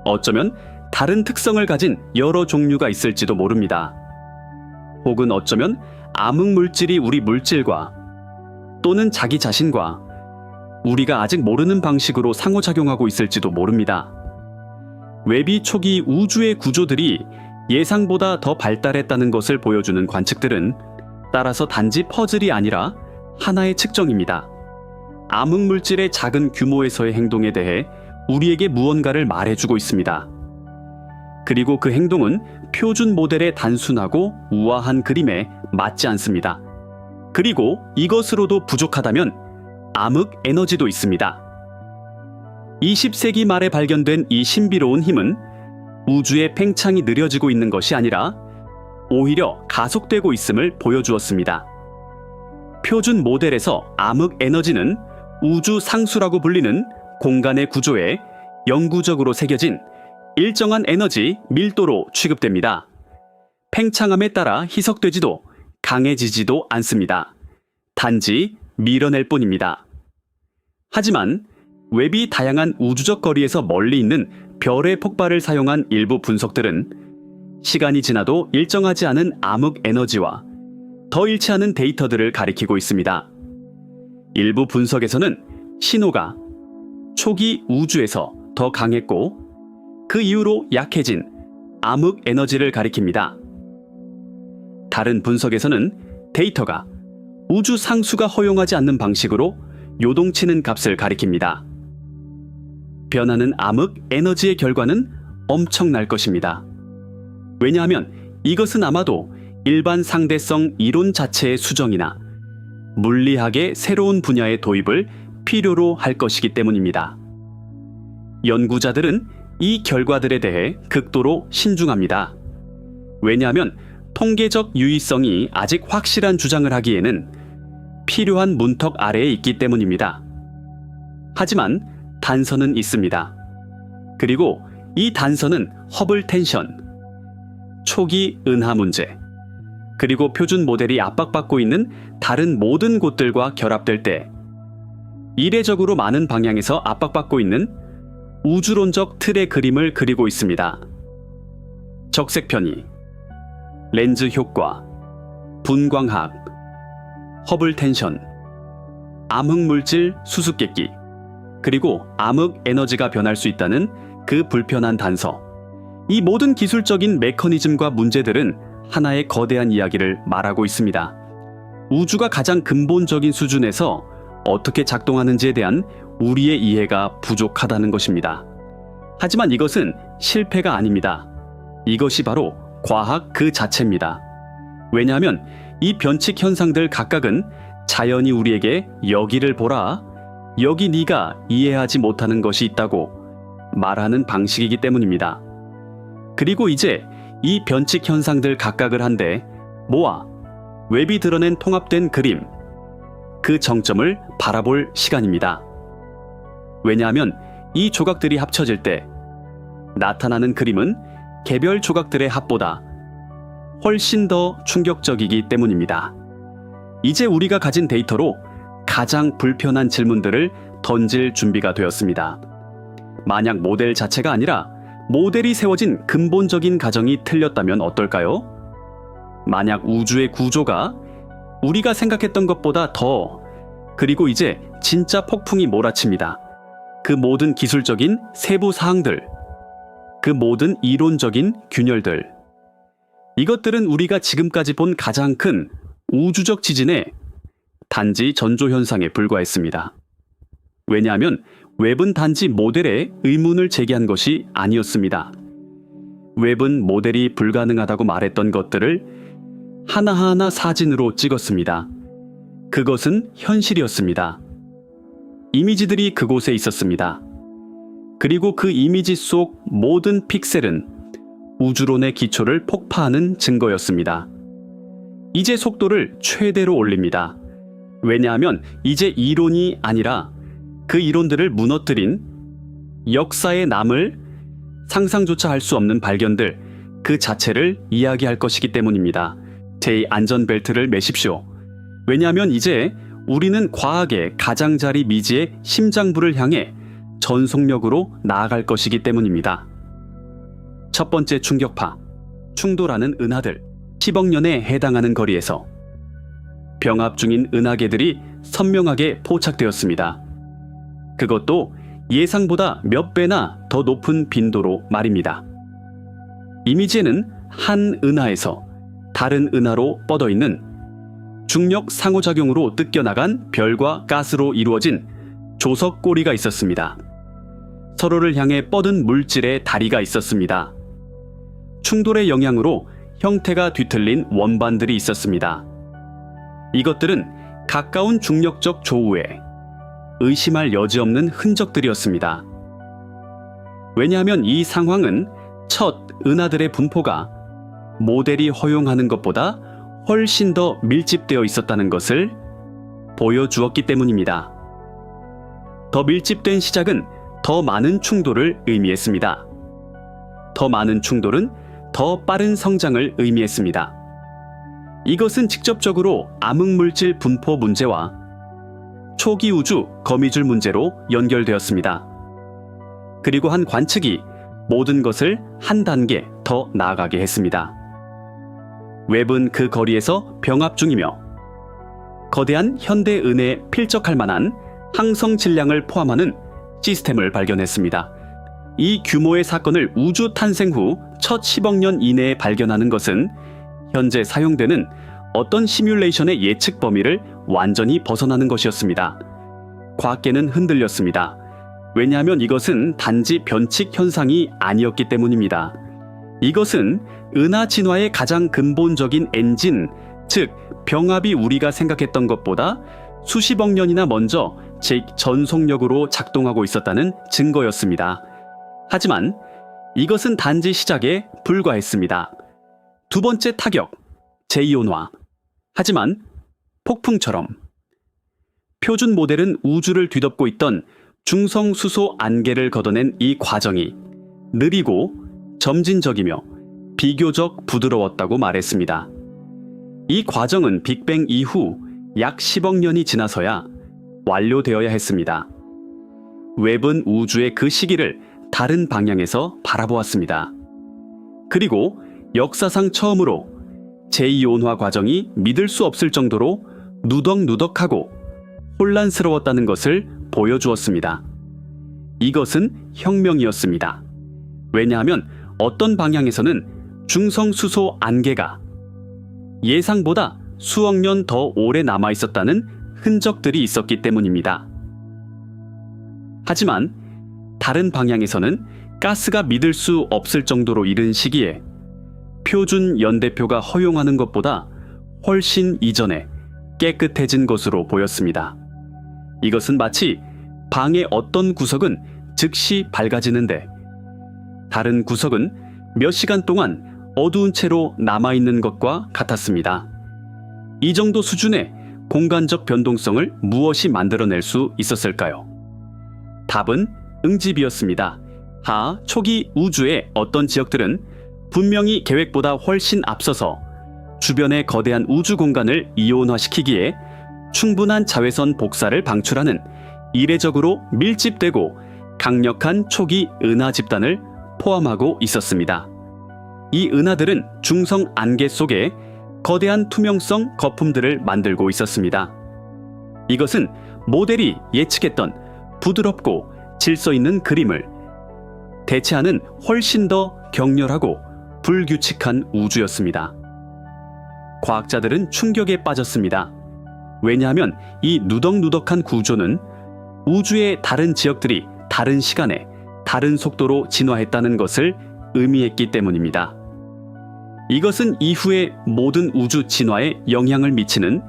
어쩌면 다른 특성을 가진 여러 종류가 있을지도 모릅니다. 혹은 어쩌면 암흑물질이 우리 물질과 또는 자기 자신과 우리가 아직 모르는 방식으로 상호작용하고 있을지도 모릅니다. 웹이 초기 우주의 구조들이 예상보다 더 발달했다는 것을 보여주는 관측들은 따라서 단지 퍼즐이 아니라 하나의 측정입니다. 암흑물질의 작은 규모에서의 행동에 대해 우리에게 무언가를 말해주고 있습니다. 그리고 그 행동은 표준 모델의 단순하고 우아한 그림에 맞지 않습니다. 그리고 이것으로도 부족하다면 암흑 에너지도 있습니다. 20세기 말에 발견된 이 신비로운 힘은 우주의 팽창이 느려지고 있는 것이 아니라 오히려 가속되고 있음을 보여주었습니다. 표준 모델에서 암흑 에너지는 우주 상수라고 불리는 공간의 구조에 영구적으로 새겨진 일정한 에너지 밀도로 취급됩니다. 팽창함에 따라 희석되지도 강해지지도 않습니다. 단지 밀어낼 뿐입니다. 하지만 웹이 다양한 우주적 거리에서 멀리 있는 별의 폭발을 사용한 일부 분석들은 시간이 지나도 일정하지 않은 암흑 에너지와 더 일치하는 데이터들을 가리키고 있습니다. 일부 분석에서는 신호가 초기 우주에서 더 강했고 그 이후로 약해진 암흑 에너지를 가리킵니다. 다른 분석에서는 데이터가 우주 상수가 허용하지 않는 방식으로 요동치는 값을 가리킵니다. 변하는 암흑 에너지의 결과는 엄청날 것입니다. 왜냐하면 이것은 아마도 일반 상대성 이론 자체의 수정이나 물리학의 새로운 분야의 도입을 필요로 할 것이기 때문입니다. 연구자들은 이 결과들에 대해 극도로 신중합니다. 왜냐하면 통계적 유의성이 아직 확실한 주장을 하기에는 필요한 문턱 아래에 있기 때문입니다. 하지만 단서는 있습니다. 그리고 이 단서는 허블 텐션, 초기 은하 문제, 그리고 표준 모델이 압박받고 있는 다른 모든 곳들과 결합될 때 이례적으로 많은 방향에서 압박받고 있는 우주론적 틀의 그림을 그리고 있습니다. 적색 편의, 렌즈 효과, 분광학, 허블 텐션, 암흑물질 수수께끼, 그리고 암흑 에너지가 변할 수 있다는 그 불편한 단서. 이 모든 기술적인 메커니즘과 문제들은 하나의 거대한 이야기를 말하고 있습니다. 우주가 가장 근본적인 수준에서 어떻게 작동하는지에 대한 우리의 이해가 부족하다는 것입니다. 하지만 이것은 실패가 아닙니다. 이것이 바로 과학 그 자체입니다. 왜냐하면 이 변칙 현상들 각각은 자연이 우리에게 여기를 보라, 여기 네가 이해하지 못하는 것이 있다고 말하는 방식이기 때문입니다. 그리고 이제 이 변칙 현상들 각각을 한데 모아 웹이 드러낸 통합된 그림, 그 정점을 바라볼 시간입니다. 왜냐하면 이 조각들이 합쳐질 때 나타나는 그림은 개별 조각들의 합보다 훨씬 더 충격적이기 때문입니다. 이제 우리가 가진 데이터로 가장 불편한 질문들을 던질 준비가 되었습니다. 만약 모델 자체가 아니라 모델이 세워진 근본적인 가정이 틀렸다면 어떨까요? 만약 우주의 구조가 우리가 생각했던 것보다 그리고 이제 진짜 폭풍이 몰아칩니다. 그 모든 기술적인 세부 사항들, 그 모든 이론적인 균열들, 이것들은 우리가 지금까지 본 가장 큰 우주적 지진의 단지 전조현상에 불과했습니다. 왜냐하면 웹은 단지 모델에 의문을 제기한 것이 아니었습니다. 웹은 모델이 불가능하다고 말했던 것들을 하나하나 사진으로 찍었습니다. 그것은 현실이었습니다. 이미지들이 그곳에 있었습니다. 그리고 그 이미지 속 모든 픽셀은 우주론의 기초를 폭파하는 증거였습니다. 이제 속도를 최대로 올립니다. 왜냐하면 이제 이론이 아니라 그 이론들을 무너뜨린 역사에 남을 상상조차 할 수 없는 발견들 그 자체를 이야기할 것이기 때문입니다. 제 안전벨트를 매십시오. 왜냐하면 이제 우리는 과학의 가장자리 미지의 심장부를 향해 전속력으로 나아갈 것이기 때문입니다. 첫 번째 충격파, 충돌하는 은하들. 10억 년에 해당하는 거리에서 병합 중인 은하계들이 선명하게 포착되었습니다. 그것도 예상보다 몇 배나 더 높은 빈도로 말입니다. 이미지에는 한 은하에서 다른 은하로 뻗어있는 중력 상호작용으로 뜯겨나간 별과 가스로 이루어진 조석꼬리가 있었습니다. 서로를 향해 뻗은 물질의 다리가 있었습니다. 충돌의 영향으로 형태가 뒤틀린 원반들이 있었습니다. 이것들은 가까운 중력적 조우에 의심할 여지없는 흔적들이었습니다. 왜냐하면 이 상황은 첫 은하들의 분포가 모델이 허용하는 것보다 훨씬 더 밀집되어 있었다는 것을 보여주었기 때문입니다. 더 밀집된 시작은 더 많은 충돌을 의미했습니다. 더 많은 충돌은 더 빠른 성장을 의미했습니다. 이것은 직접적으로 암흑물질 분포 문제와 초기 우주 거미줄 문제로 연결되었습니다. 그리고 한 관측이 모든 것을 한 단계 더 나아가게 했습니다. 웹은 그 거리에서 병합 중이며 거대한 현대 은해에 필적할 만한 항성 질량을 포함하는 시스템을 발견했습니다. 이 규모의 사건을 우주 탄생 후 첫 10억 년 이내에 발견하는 것은 현재 사용되는 어떤 시뮬레이션의 예측 범위를 완전히 벗어나는 것이었습니다. 과학계는 흔들렸습니다. 왜냐하면 이것은 단지 변칙 현상이 아니었기 때문입니다. 이것은 은하 진화의 가장 근본적인 엔진, 즉 병합이 우리가 생각했던 것보다 수십억 년이나 먼저 전속력으로 작동하고 있었다는 증거였습니다. 하지만 이것은 단지 시작에 불과했습니다. 두 번째 타격, 제2온화. 하지만 폭풍처럼 표준 모델은 우주를 뒤덮고 있던 중성수소 안개를 걷어낸 이 과정이 느리고 점진적이며 비교적 부드러웠다고 말했습니다. 이 과정은 빅뱅 이후 약 10억 년이 지나서야 완료되어야 했습니다. 웹은 우주의 그 시기를 다른 방향에서 바라보았습니다. 그리고 역사상 처음으로 제2온화 과정이 믿을 수 없을 정도로 누덕누덕하고 혼란스러웠다는 것을 보여주었습니다. 이것은 혁명이었습니다. 왜냐하면 어떤 방향에서는 중성수소 안개가 예상보다 수억 년 더 오래 남아 있었다는 흔적들이 있었기 때문입니다. 하지만 다른 방향에서는 가스가 믿을 수 없을 정도로 이른 시기에 표준 연대표가 허용하는 것보다 훨씬 이전에 깨끗해진 것으로 보였습니다. 이것은 마치 방의 어떤 구석은 즉시 밝아지는데 다른 구석은 몇 시간 동안 어두운 채로 남아있는 것과 같았습니다. 이 정도 수준의 공간적 변동성을 무엇이 만들어낼 수 있었을까요? 답은 응집이었습니다. 초기 우주의 어떤 지역들은 분명히 계획보다 훨씬 앞서서 주변의 거대한 우주 공간을 이온화시키기에 충분한 자외선 복사를 방출하는 이례적으로 밀집되고 강력한 초기 은하 집단을 포함하고 있었습니다. 이 은하들은 중성 안개 속에 거대한 투명성 거품들을 만들고 있었습니다. 이것은 모델이 예측했던 부드럽고 질서 있는 그림을 대체하는 훨씬 더 격렬하고 불규칙한 우주였습니다. 과학자들은 충격에 빠졌습니다. 왜냐하면 이 누덕누덕한 구조는 우주의 다른 지역들이 다른 시간에 다른 속도로 진화했다는 것을 의미했기 때문입니다. 이것은 이후의 모든 우주 진화에 영향을 미치는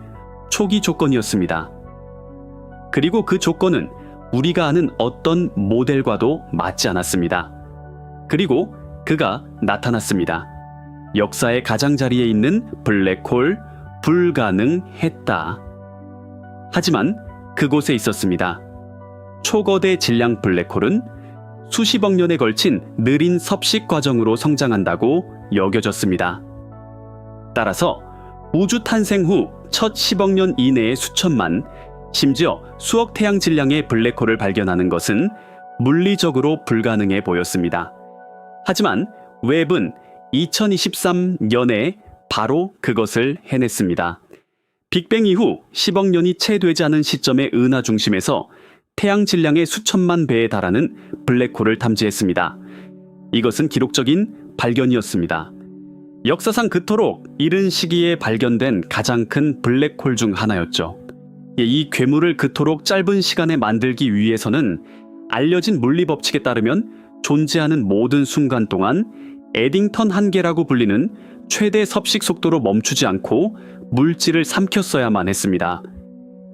초기 조건이었습니다. 그리고 그 조건은 우리가 아는 어떤 모델과도 맞지 않았습니다. 그리고 그가 나타났습니다. 역사의 가장자리에 있는 블랙홀, 불가능했다. 하지만 그곳에 있었습니다. 초거대 질량 블랙홀은 수십억 년에 걸친 느린 섭식 과정으로 성장한다고 여겨졌습니다. 따라서 우주 탄생 후 첫 10억 년 이내의 수천만, 심지어 수억 태양 질량의 블랙홀을 발견하는 것은 물리적으로 불가능해 보였습니다. 하지만 웹은 2023년에 바로 그것을 해냈습니다. 빅뱅 이후 10억 년이 채 되지 않은 시점의 은하 중심에서 태양 질량의 수천만 배에 달하는 블랙홀을 탐지했습니다. 이것은 기록적인 발견이었습니다. 역사상 그토록 이른 시기에 발견된 가장 큰 블랙홀 중 하나였죠. 이 괴물을 그토록 짧은 시간에 만들기 위해서는 알려진 물리 법칙에 따르면 존재하는 모든 순간 동안 에딩턴 한계라고 불리는 최대 섭식 속도로 멈추지 않고 물질을 삼켰어야만 했습니다.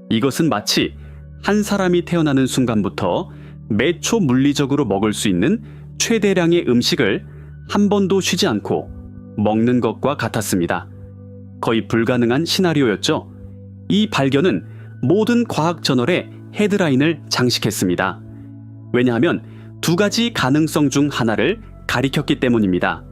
이것은 마치 한 사람이 태어나는 순간부터 매초 물리적으로 먹을 수 있는 최대량의 음식을 한 번도 쉬지 않고 먹는 것과 같았습니다. 거의 불가능한 시나리오였죠. 이 발견은 모든 과학 저널의 헤드라인을 장식했습니다. 왜냐하면 두 가지 가능성 중 하나를 가리켰기 때문입니다.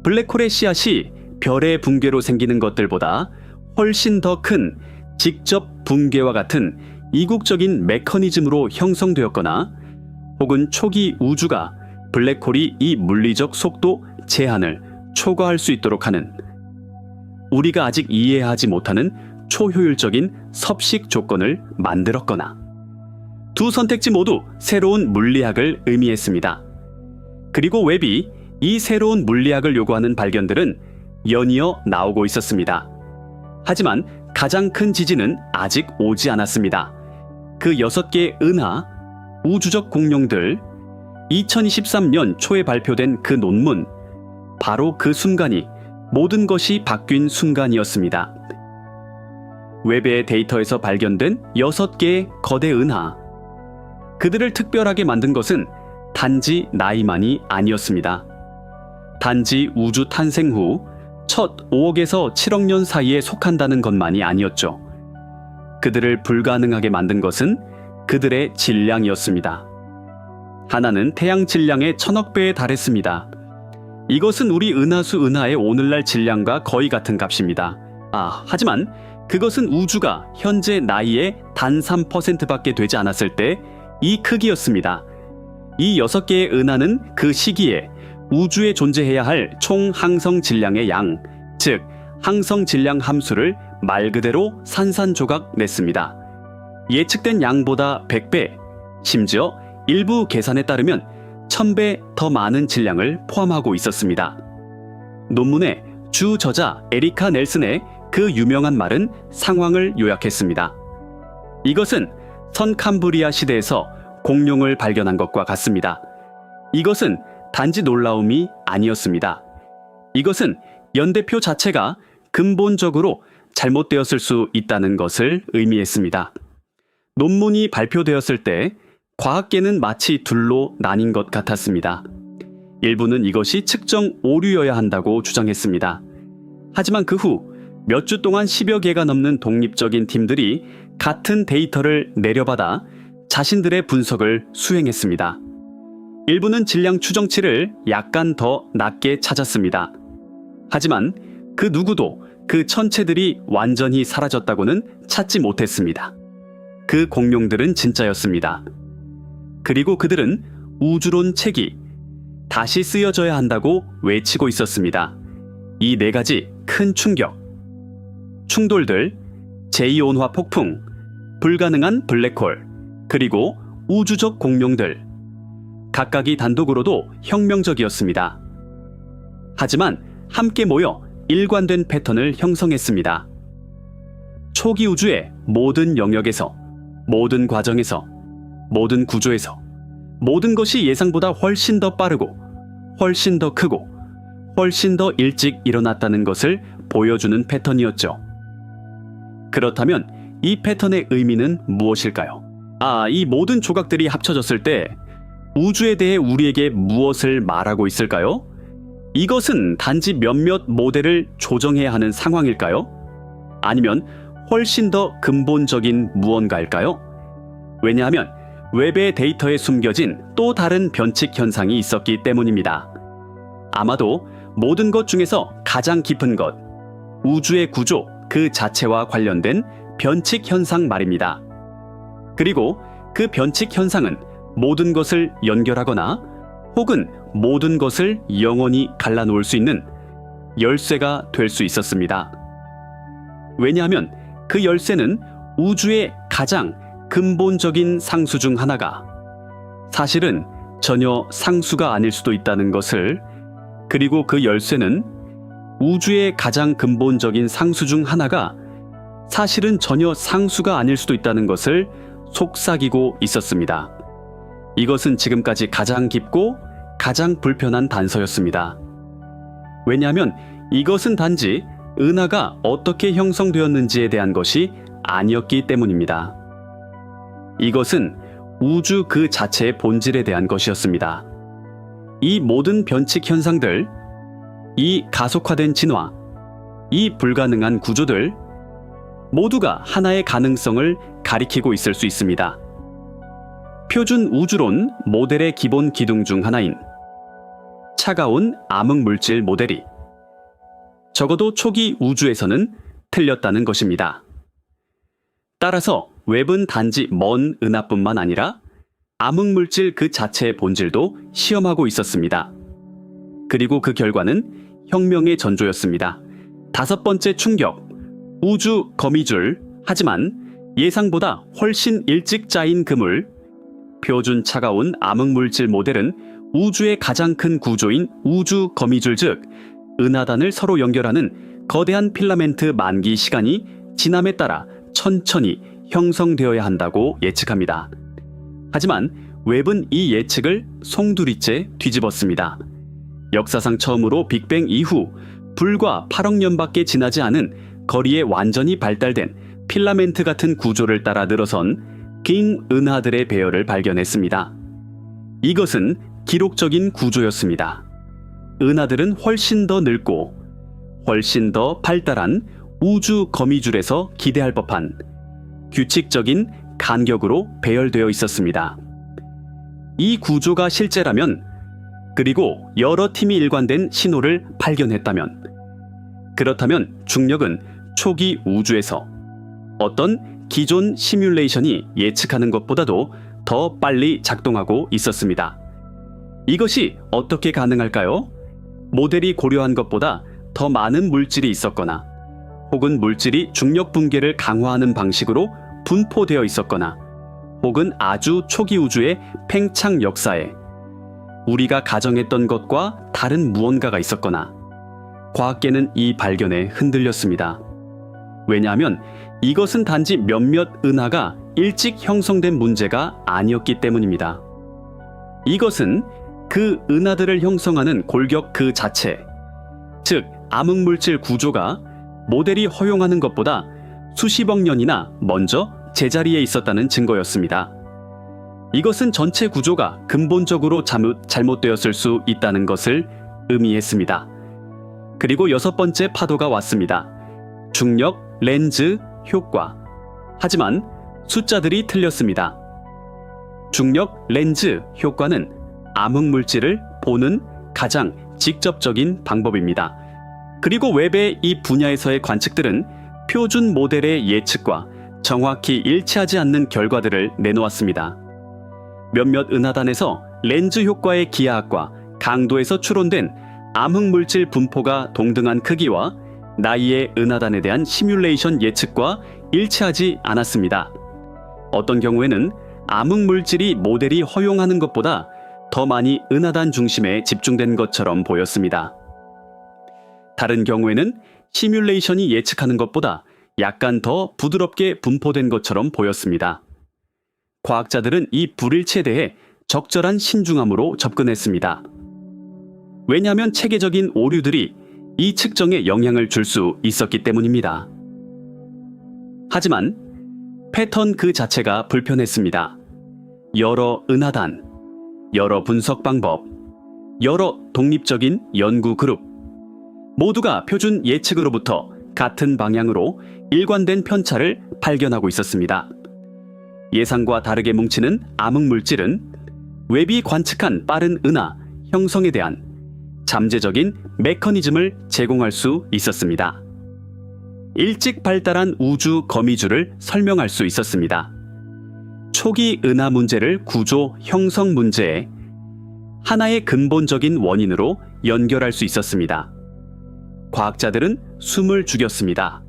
블랙홀의 씨앗이 별의 붕괴로 생기는 것들보다 훨씬 더 큰 직접 붕괴와 같은 이국적인 메커니즘으로 형성되었거나 혹은 초기 우주가 블랙홀이 이 물리적 속도 제한을 초과할 수 있도록 하는 우리가 아직 이해하지 못하는 초효율적인 섭식 조건을 만들었거나 두 선택지 모두 새로운 물리학을 의미했습니다. 그리고 웹이 이 새로운 물리학을 요구하는 발견들은 연이어 나오고 있었습니다. 하지만 가장 큰 지진은 아직 오지 않았습니다. 그 6개의 은하, 우주적 공룡들, 2023년 초에 발표된 그 논문, 바로 그 순간이 모든 것이 바뀐 순간이었습니다. 웹의 데이터에서 발견된 6개의 거대 은하, 그들을 특별하게 만든 것은 단지 나이만이 아니었습니다. 단지 우주 탄생 후 첫 5억에서 7억 년 사이에 속한다는 것만이 아니었죠. 그들을 불가능하게 만든 것은 그들의 질량이었습니다. 하나는 태양 질량의 1000억 배에 달했습니다. 이것은 우리 은하수 은하의 오늘날 질량과 거의 같은 값입니다. 하지만 그것은 우주가 현재 나이의 단 3%밖에 되지 않았을 때 이 크기였습니다. 이 6개의 은하는 그 시기에 우주에 존재해야 할 총 항성 질량의 양, 즉 항성 질량 함수를 말 그대로 산산조각 냈습니다. 예측된 양보다 100배, 심지어 일부 계산에 따르면 1000배 더 많은 질량을 포함하고 있었습니다. 논문의 주 저자 에리카 넬슨의 그 유명한 말은 상황을 요약했습니다. 이것은 선캄브리아 시대에서 공룡을 발견한 것과 같습니다. 이것은 단지 놀라움이 아니었습니다. 이것은 연대표 자체가 근본적으로 잘못되었을 수 있다는 것을 의미했습니다. 논문이 발표되었을 때 과학계는 마치 둘로 나뉜 것 같았습니다. 일부는 이것이 측정 오류여야 한다고 주장했습니다. 하지만 그 후 몇 주 동안 10여 개가 넘는 독립적인 팀들이 같은 데이터를 내려받아 자신들의 분석을 수행했습니다. 일부는 질량 추정치를 약간 더 낮게 찾았습니다. 하지만 그 누구도 그 천체들이 완전히 사라졌다고는 찾지 못했습니다. 그 공룡들은 진짜였습니다. 그리고 그들은 우주론 책이 다시 쓰여져야 한다고 외치고 있었습니다. 이 네 가지 큰 충격, 충돌들, 제2온화 폭풍, 불가능한 블랙홀, 그리고 우주적 공룡들. 각각이 단독으로도 혁명적이었습니다. 하지만 함께 모여 일관된 패턴을 형성했습니다. 초기 우주의 모든 영역에서, 모든 과정에서, 모든 구조에서 모든 것이 예상보다 훨씬 더 빠르고 훨씬 더 크고 훨씬 더 일찍 일어났다는 것을 보여주는 패턴이었죠. 그렇다면 이 패턴의 의미는 무엇일까요? 이 모든 조각들이 합쳐졌을 때 우주에 대해 우리에게 무엇을 말하고 있을까요? 이것은 단지 몇몇 모델을 조정해야 하는 상황일까요? 아니면 훨씬 더 근본적인 무언가일까요? 왜냐하면 웹의 데이터에 숨겨진 또 다른 변칙 현상이 있었기 때문입니다. 아마도 모든 것 중에서 가장 깊은 것, 우주의 구조 그 자체와 관련된 변칙 현상 말입니다. 그리고 그 변칙 현상은 모든 것을 연결하거나 혹은 모든 것을 영원히 갈라놓을 수 있는 열쇠가 될 수 있었습니다. 왜냐하면 그 열쇠는 우주의 가장 근본적인 상수 중 하나가 사실은 전혀 상수가 아닐 수도 있다는 것을, 그리고 그 열쇠는 우주의 가장 근본적인 상수 중 하나가 사실은 전혀 상수가 아닐 수도 있다는 것을 속삭이고 있었습니다. 이것은 지금까지 가장 깊고 가장 불편한 단서였습니다. 왜냐하면 이것은 단지 은하가 어떻게 형성되었는지에 대한 것이 아니었기 때문입니다. 이것은 우주 그 자체의 본질에 대한 것이었습니다. 이 모든 변칙 현상들, 이 가속화된 진화, 이 불가능한 구조들 모두가 하나의 가능성을 가리키고 있을 수 있습니다. 표준 우주론 모델의 기본 기둥 중 하나인 차가운 암흑물질 모델이 적어도 초기 우주에서는 틀렸다는 것입니다. 따라서 웹은 단지 먼 은하뿐만 아니라 암흑물질 그 자체의 본질도 시험하고 있었습니다. 그리고 그 결과는 혁명의 전조였습니다. 다섯 번째 충격, 우주 거미줄, 하지만 예상보다 훨씬 일찍 짜인 그물. 표준 차가운 암흑물질 모델은 우주의 가장 큰 구조인 우주 거미줄, 즉 은하단을 서로 연결하는 거대한 필라멘트 만기 시간이 지남에 따라 천천히 형성되어야 한다고 예측합니다. 하지만 웹은 이 예측을 송두리째 뒤집었습니다. 역사상 처음으로 빅뱅 이후 불과 8억 년밖에 지나지 않은 거리에 완전히 발달된 필라멘트 같은 구조를 따라 늘어선 긴 은하들의 배열을 발견했습니다. 이것은 기록적인 구조였습니다. 은하들은 훨씬 더 늙고 훨씬 더 발달한 우주 거미줄에서 기대할 법한 규칙적인 간격으로 배열되어 있었습니다. 이 구조가 실제라면, 그리고 여러 팀이 일관된 신호를 발견했다면, 그렇다면 중력은 초기 우주에서 어떤 기존 시뮬레이션이 예측하는 것보다도 더 빨리 작동하고 있었습니다. 이것이 어떻게 가능할까요? 모델이 고려한 것보다 더 많은 물질이 있었거나, 혹은 물질이 중력 붕괴를 강화하는 방식으로 분포되어 있었거나, 혹은 아주 초기 우주의 팽창 역사에 우리가 가정했던 것과 다른 무언가가 있었거나, 과학계는 이 발견에 흔들렸습니다. 왜냐하면 이것은 단지 몇몇 은하가 일찍 형성된 문제가 아니었기 때문입니다. 이것은 그 은하들을 형성하는 골격 그 자체, 즉 암흑물질 구조가 모델이 허용하는 것보다 수십억 년이나 먼저 제자리에 있었다는 증거였습니다. 이것은 전체 구조가 근본적으로 잘못되었을 수 있다는 것을 의미했습니다. 그리고 6번째 파도가 왔습니다. 중력 렌즈 효과. 하지만 숫자들이 틀렸습니다. 중력 렌즈 효과는 암흑물질을 보는 가장 직접적인 방법입니다. 그리고 웹의 이 분야에서의 관측들은 표준 모델의 예측과 정확히 일치하지 않는 결과들을 내놓았습니다. 몇몇 은하단에서 렌즈 효과의 기하학과 강도에서 추론된 암흑물질 분포가 동등한 크기와 나이의 은하단에 대한 시뮬레이션 예측과 일치하지 않았습니다. 어떤 경우에는 암흑물질이 모델이 허용하는 것보다 더 많이 은하단 중심에 집중된 것처럼 보였습니다. 다른 경우에는 시뮬레이션이 예측하는 것보다 약간 더 부드럽게 분포된 것처럼 보였습니다. 과학자들은 이 불일치에 대해 적절한 신중함으로 접근했습니다. 왜냐하면 체계적인 오류들이 이 측정에 영향을 줄 수 있었기 때문입니다. 하지만 패턴 그 자체가 불편했습니다. 여러 은하단, 여러 분석 방법, 여러 독립적인 연구 그룹, 모두가 표준 예측으로부터 같은 방향으로 일관된 편차를 발견하고 있었습니다. 예상과 다르게 뭉치는 암흑물질은 웹이 관측한 빠른 은하 형성에 대한 잠재적인 메커니즘을 제공할 수 있었습니다. 일찍 발달한 우주 거미줄을 설명할 수 있었습니다. 초기 은하 문제를 구조 형성 문제의 하나의 근본적인 원인으로 연결할 수 있었습니다. 과학자들은 숨을 죽였습니다.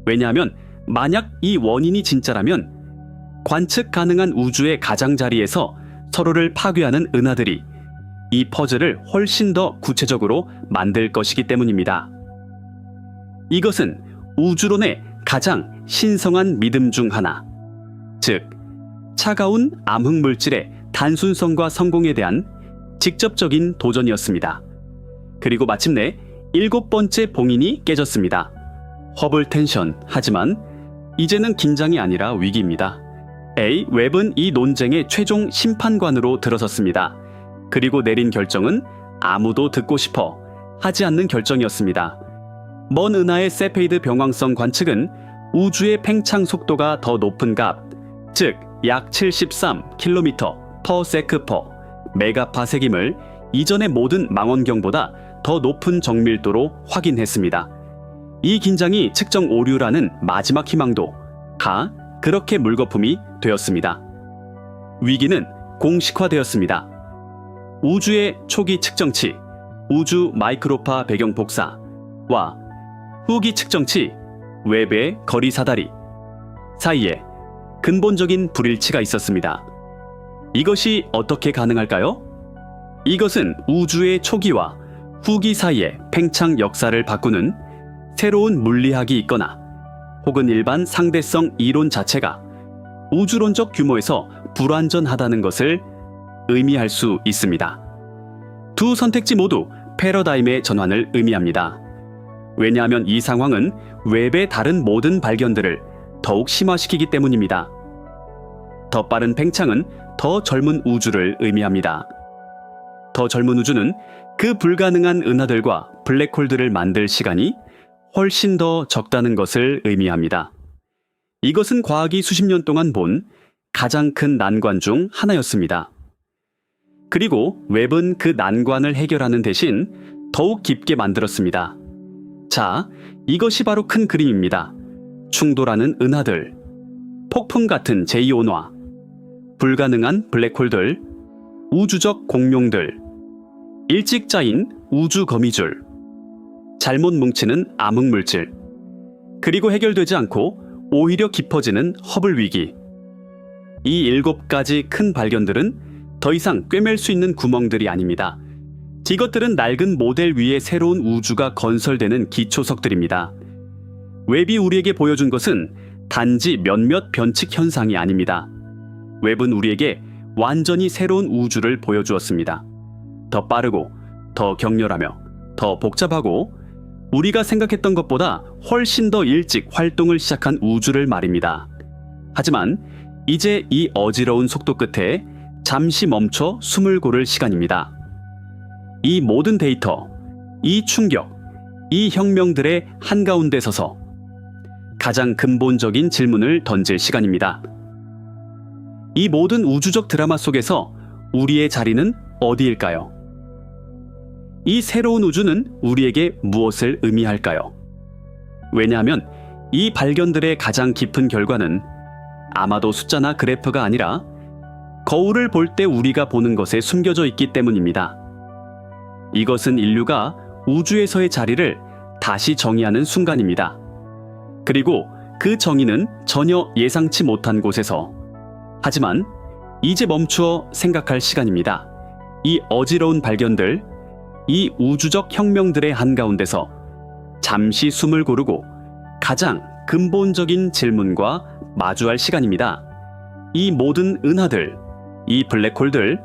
왜냐하면 만약 이 원인이 진짜라면 관측 가능한 우주의 가장자리에서 서로를 파괴하는 은하들이 이 퍼즐을 훨씬 더 구체적으로 만들 것이기 때문입니다. 이것은 우주론의 가장 신성한 믿음 중 하나, 즉 차가운 암흑물질의 단순성과 성공에 대한 직접적인 도전이었습니다. 그리고 마침내 7번째 봉인이 깨졌습니다. 허블 텐션. 하지만 이제는 긴장이 아니라 위기입니다. 웹은 이 논쟁의 최종 심판관으로 들어섰습니다. 그리고 내린 결정은 아무도 듣고 싶어 하지 않는 결정이었습니다. 먼 은하의 세페이드 병황성 관측은 우주의 팽창 속도가 더 높은 값, 즉 약 73km/s/, 메가파섹임을 이전의 모든 망원경보다 더 높은 정밀도로 확인했습니다. 이 긴장이 측정 오류라는 마지막 희망도 그렇게 물거품이 되었습니다. 위기는 공식화되었습니다. 우주의 초기 측정치, 우주 마이크로파 배경 복사와 후기 측정치, 웹의 거리 사다리 사이에 근본적인 불일치가 있었습니다. 이것이 어떻게 가능할까요? 이것은 우주의 초기와 후기 사이의 팽창 역사를 바꾸는 새로운 물리학이 있거나 혹은 일반 상대성 이론 자체가 우주론적 규모에서 불완전하다는 것을 의미할 수 있습니다. 두 선택지 모두 패러다임의 전환을 의미합니다. 왜냐하면 이 상황은 웹의 다른 모든 발견들을 더욱 심화시키기 때문입니다. 더 빠른 팽창은 더 젊은 우주를 의미합니다. 더 젊은 우주는 그 불가능한 은하들과 블랙홀들을 만들 시간이 훨씬 더 적다는 것을 의미합니다. 이것은 과학이 수십 년 동안 본 가장 큰 난관 중 하나였습니다. 그리고 웹은 그 난관을 해결하는 대신 더욱 깊게 만들었습니다. 자, 이것이 바로 큰 그림입니다. 충돌하는 은하들, 폭풍 같은 제2온화, 불가능한 블랙홀들, 우주적 공룡들, 일찍 짜인 우주 거미줄, 잘못 뭉치는 암흑물질, 그리고 해결되지 않고 오히려 깊어지는 허블 위기. 이 7가지 큰 발견들은 더 이상 꿰맬 수 있는 구멍들이 아닙니다. 이것들은 낡은 모델 위에 새로운 우주가 건설되는 기초석들입니다. 웹이 우리에게 보여준 것은 단지 몇몇 변칙 현상이 아닙니다. 웹은 우리에게 완전히 새로운 우주를 보여주었습니다. 더 빠르고, 더 격렬하며, 더 복잡하고, 우리가 생각했던 것보다 훨씬 더 일찍 활동을 시작한 우주를 말입니다. 하지만 이제 이 어지러운 속도 끝에 잠시 멈춰 숨을 고를 시간입니다. 이 모든 데이터, 이 충격, 이 혁명들의 한가운데 서서 가장 근본적인 질문을 던질 시간입니다. 이 모든 우주적 드라마 속에서 우리의 자리는 어디일까요? 이 새로운 우주는 우리에게 무엇을 의미할까요? 왜냐하면 이 발견들의 가장 깊은 결과는 아마도 숫자나 그래프가 아니라 거울을 볼 때 우리가 보는 것에 숨겨져 있기 때문입니다. 이것은 인류가 우주에서의 자리를 다시 정의하는 순간입니다. 그리고 그 정의는 전혀 예상치 못한 곳에서, 하지만 이제 멈추어 생각할 시간입니다. 이 어지러운 발견들, 이 우주적 혁명들의 한가운데서 잠시 숨을 고르고 가장 근본적인 질문과 마주할 시간입니다. 이 모든 은하들, 이 블랙홀들,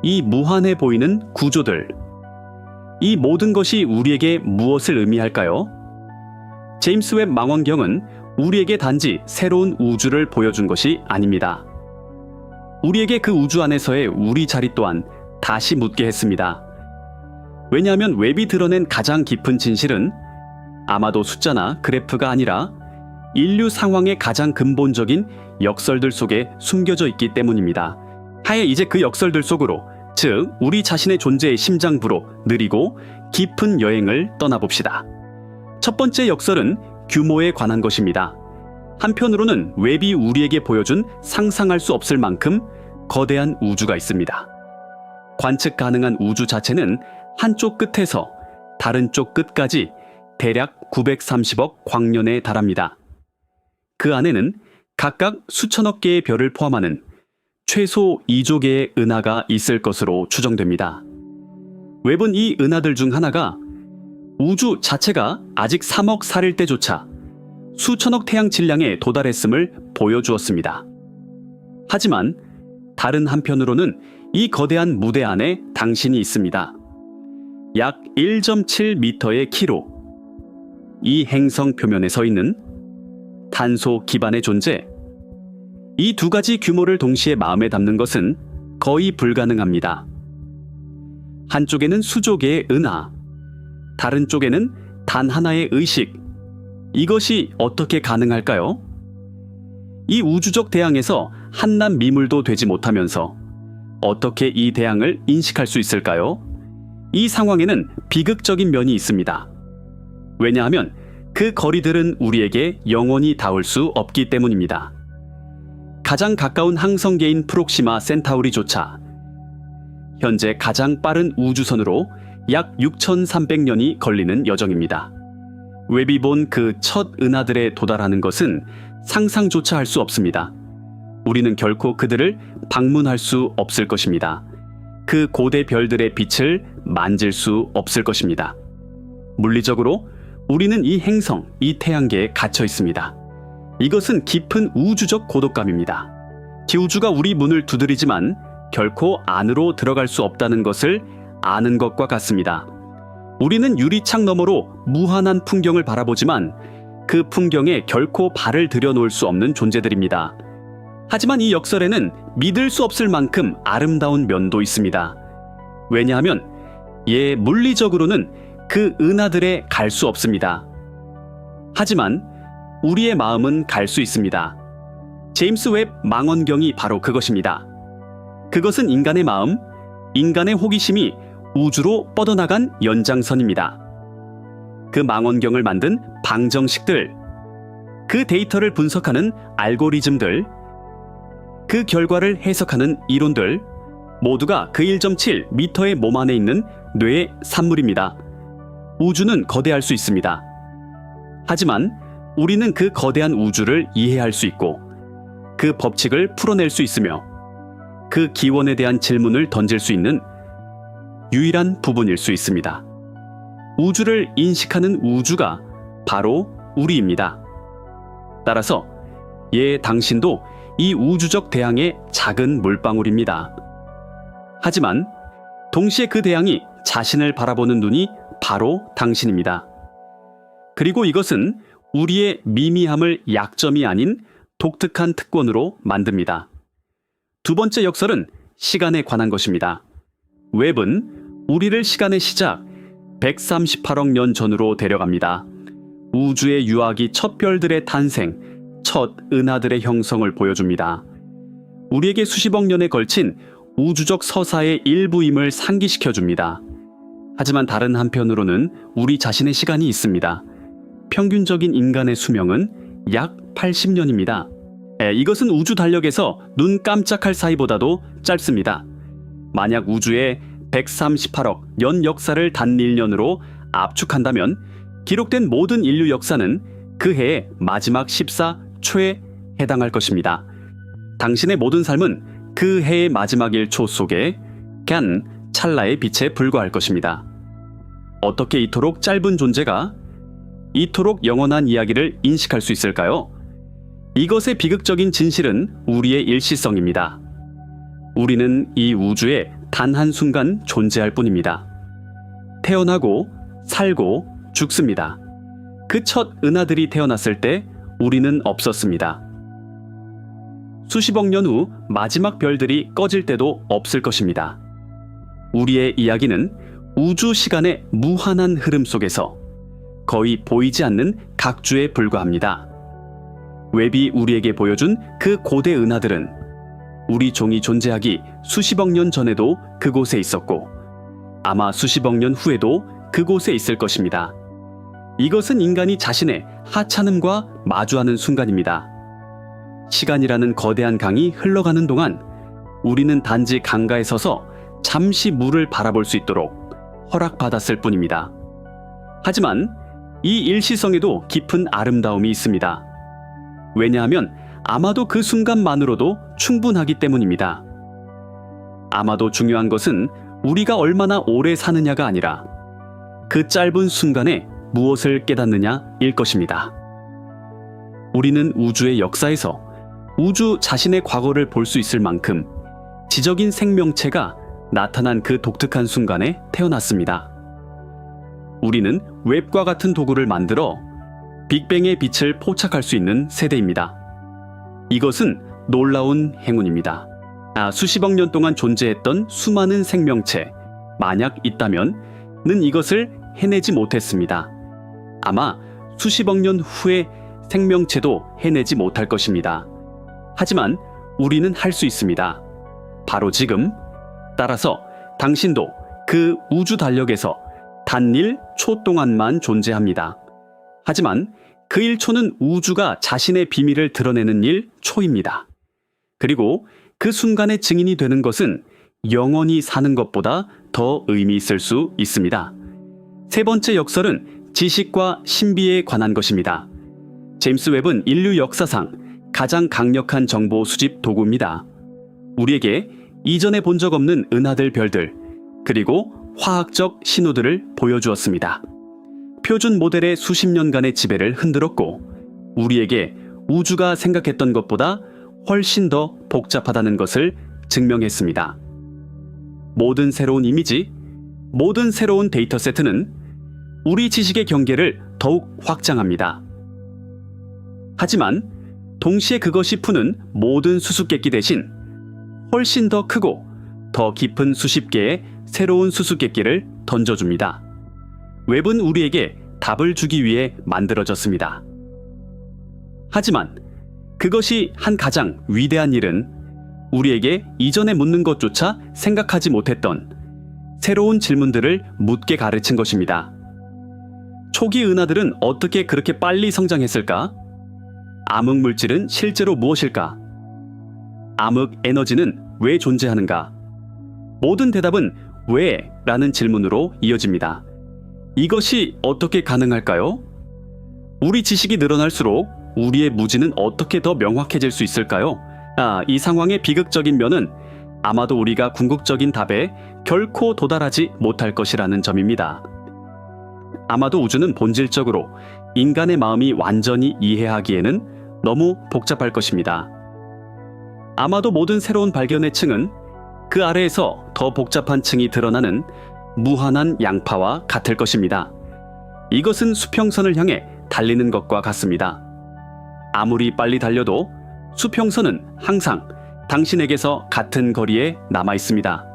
이 무한해 보이는 구조들, 이 모든 것이 우리에게 무엇을 의미할까요? 제임스 웹 망원경은 우리에게 단지 새로운 우주를 보여준 것이 아닙니다. 우리에게 그 우주 안에서의 우리 자리 또한 다시 묻게 했습니다. 왜냐하면 웹이 드러낸 가장 깊은 진실은 아마도 숫자나 그래프가 아니라 인류 상황의 가장 근본적인 역설들 속에 숨겨져 있기 때문입니다. 하에 이제 그 역설들 속으로, 즉 우리 자신의 존재의 심장부로 느리고 깊은 여행을 떠나봅시다. 첫 번째 역설은 규모에 관한 것입니다. 한편으로는 웹이 우리에게 보여준 상상할 수 없을 만큼 거대한 우주가 있습니다. 관측 가능한 우주 자체는 한쪽 끝에서 다른 쪽 끝까지 대략 930억 광년에 달합니다. 그 안에는 각각 수천억 개의 별을 포함하는 최소 2조 개의 은하가 있을 것으로 추정됩니다. 웹은 이 은하들 중 하나가 우주 자체가 아직 3억 살일 때조차 수천억 태양 질량에 도달했음을 보여주었습니다. 하지만 다른 한편으로는 이 거대한 무대 안에 당신이 있습니다. 약 1.7m의 키로 이 행성 표면에 서 있는 탄소 기반의 존재, 이 두 가지 규모를 동시에 마음에 담는 것은 거의 불가능합니다. 한쪽에는 수조 개의 은하, 다른 쪽에는 단 하나의 의식. 이것이 어떻게 가능할까요? 이 우주적 대양에서 한낱 미물도 되지 못하면서 어떻게 이 대양을 인식할 수 있을까요? 이 상황에는 비극적인 면이 있습니다. 왜냐하면 그 거리들은 우리에게 영원히 닿을 수 없기 때문입니다. 가장 가까운 항성계인 프록시마 센타우리조차 현재 가장 빠른 우주선으로 약 6,300년이 걸리는 여정입니다. 웹이 본 그 첫 은하들에 도달하는 것은 상상조차 할 수 없습니다. 우리는 결코 그들을 방문할 수 없을 것입니다. 그 고대 별들의 빛을 만질 수 없을 것입니다. 물리적으로 우리는 이 행성, 이 태양계에 갇혀 있습니다. 이것은 깊은 우주적 고독감입니다. 지우주가 우리 문을 두드리지만 결코 안으로 들어갈 수 없다는 것을 아는 것과 같습니다. 우리는 유리창 너머로 무한한 풍경을 바라보지만 그 풍경에 결코 발을 들여놓을 수 없는 존재들입니다. 하지만 이 역설에는 믿을 수 없을 만큼 아름다운 면도 있습니다. 왜냐하면 물리적으로는 그 은하들에 갈 수 없습니다. 하지만 우리의 마음은 갈 수 있습니다. 제임스 웹 망원경이 바로 그것입니다. 그것은 인간의 마음, 인간의 호기심이 우주로 뻗어나간 연장선입니다. 그 망원경을 만든 방정식들, 그 데이터를 분석하는 알고리즘들, 그 결과를 해석하는 이론들, 모두가 그 1.7m의 몸 안에 있는 뇌의 산물입니다. 우주는 거대할 수 있습니다. 하지만 우리는 그 거대한 우주를 이해할 수 있고 그 법칙을 풀어낼 수 있으며 그 기원에 대한 질문을 던질 수 있는 유일한 부분일 수 있습니다. 우주를 인식하는 우주가 바로 우리입니다. 따라서 당신도 이 우주적 대양의 작은 물방울입니다. 하지만 동시에 그 대양이 자신을 바라보는 눈이 바로 당신입니다. 그리고 이것은 우리의 미미함을 약점이 아닌 독특한 특권으로 만듭니다. 두 번째 역설은 시간에 관한 것입니다. 웹은 우리를 시간의 시작 138억 년 전으로 데려갑니다. 우주의 유학이 첫 별들의 탄생, 첫 은하들의 형성을 보여줍니다. 우리에게 수십억 년에 걸친 우주적 서사의 일부임을 상기시켜줍니다. 하지만 다른 한편으로는 우리 자신의 시간이 있습니다. 평균적인 인간의 수명은 약 80년입니다. 이것은 우주 달력에서 눈 깜짝할 사이보다도 짧습니다. 만약 우주의 138억 년 역사를 단일년으로 압축한다면 기록된 모든 인류 역사는 그 해의 마지막 14초에 해당할 것입니다. 당신의 모든 삶은 그 해의 마지막 1초 속에 그냥 찰나의 빛에 불과할 것입니다. 어떻게 이토록 짧은 존재가 이토록 영원한 이야기를 인식할 수 있을까요? 이것의 비극적인 진실은 우리의 일시성입니다. 우리는 이 우주에 단 한순간 존재할 뿐입니다. 태어나고 살고 죽습니다. 그 첫 은하들이 태어났을 때 우리는 없었습니다. 수십억 년 후 마지막 별들이 꺼질 때도 없을 것입니다. 우리의 이야기는 우주 시간의 무한한 흐름 속에서 거의 보이지 않는 각주에 불과합니다. 웹이 우리에게 보여준 그 고대 은하들은 우리 종이 존재하기 수십억 년 전에도 그곳에 있었고 아마 수십억 년 후에도 그곳에 있을 것입니다. 이것은 인간이 자신의 하찮음과 마주하는 순간입니다. 시간이라는 거대한 강이 흘러가는 동안 우리는 단지 강가에 서서 잠시 물을 바라볼 수 있도록 허락받았을 뿐입니다. 하지만 이 일시성에도 깊은 아름다움이 있습니다. 왜냐하면 아마도 그 순간만으로도 충분하기 때문입니다. 아마도 중요한 것은 우리가 얼마나 오래 사느냐가 아니라 그 짧은 순간에 무엇을 깨닫느냐일 것입니다. 우리는 우주의 역사에서 우주 자신의 과거를 볼 수 있을 만큼 지적인 생명체가 나타난 그 독특한 순간에 태어났습니다. 우리는 웹과 같은 도구를 만들어 빅뱅의 빛을 포착할 수 있는 세대입니다. 이것은 놀라운 행운입니다. 수십억 년 동안 존재했던 수많은 생명체, 만약 있다면 는 이것을 해내지 못했습니다. 아마 수십억 년 후의 생명체도 해내지 못할 것입니다. 하지만 우리는 할 수 있습니다. 바로 지금. 따라서 당신도 그 우주 달력에서 단 1초 동안만 존재합니다. 하지만 그 1초는 우주가 자신의 비밀을 드러내는 1초입니다. 그리고 그 순간의 증인이 되는 것은 영원히 사는 것보다 더 의미 있을 수 있습니다. 세 번째 역설은 지식과 신비에 관한 것입니다. 제임스 웹은 인류 역사상 가장 강력한 정보 수집 도구입니다. 우리에게 이전에 본 적 없는 은하들 별들, 그리고 화학적 신호들을 보여주었습니다. 표준 모델의 수십 년간의 지배를 흔들었고 우리에게 우주가 생각했던 것보다 훨씬 더 복잡하다는 것을 증명했습니다. 모든 새로운 이미지, 모든 새로운 데이터 세트는 우리 지식의 경계를 더욱 확장합니다. 하지만 동시에 그것이 푸는 모든 수수께끼 대신 훨씬 더 크고 더 깊은 수십 개의 새로운 수수께끼를 던져줍니다. 웹은 우리에게 답을 주기 위해 만들어졌습니다. 하지만 그것이 한 가장 위대한 일은 우리에게 이전에 묻는 것조차 생각하지 못했던 새로운 질문들을 묻게 가르친 것입니다. 초기 은하들은 어떻게 그렇게 빨리 성장했을까? 암흑 물질은 실제로 무엇일까? 암흑 에너지는 왜 존재하는가? 모든 대답은 왜? 라는 질문으로 이어집니다. 이것이 어떻게 가능할까요? 우리 지식이 늘어날수록 우리의 무지는 어떻게 더 명확해질 수 있을까요? 이 상황의 비극적인 면은 아마도 우리가 궁극적인 답에 결코 도달하지 못할 것이라는 점입니다. 아마도 우주는 본질적으로 인간의 마음이 완전히 이해하기에는 너무 복잡할 것입니다. 아마도 모든 새로운 발견의 층은 그 아래에서 더 복잡한 층이 드러나는 무한한 양파와 같을 것입니다. 이것은 수평선을 향해 달리는 것과 같습니다. 아무리 빨리 달려도 수평선은 항상 당신에게서 같은 거리에 남아 있습니다.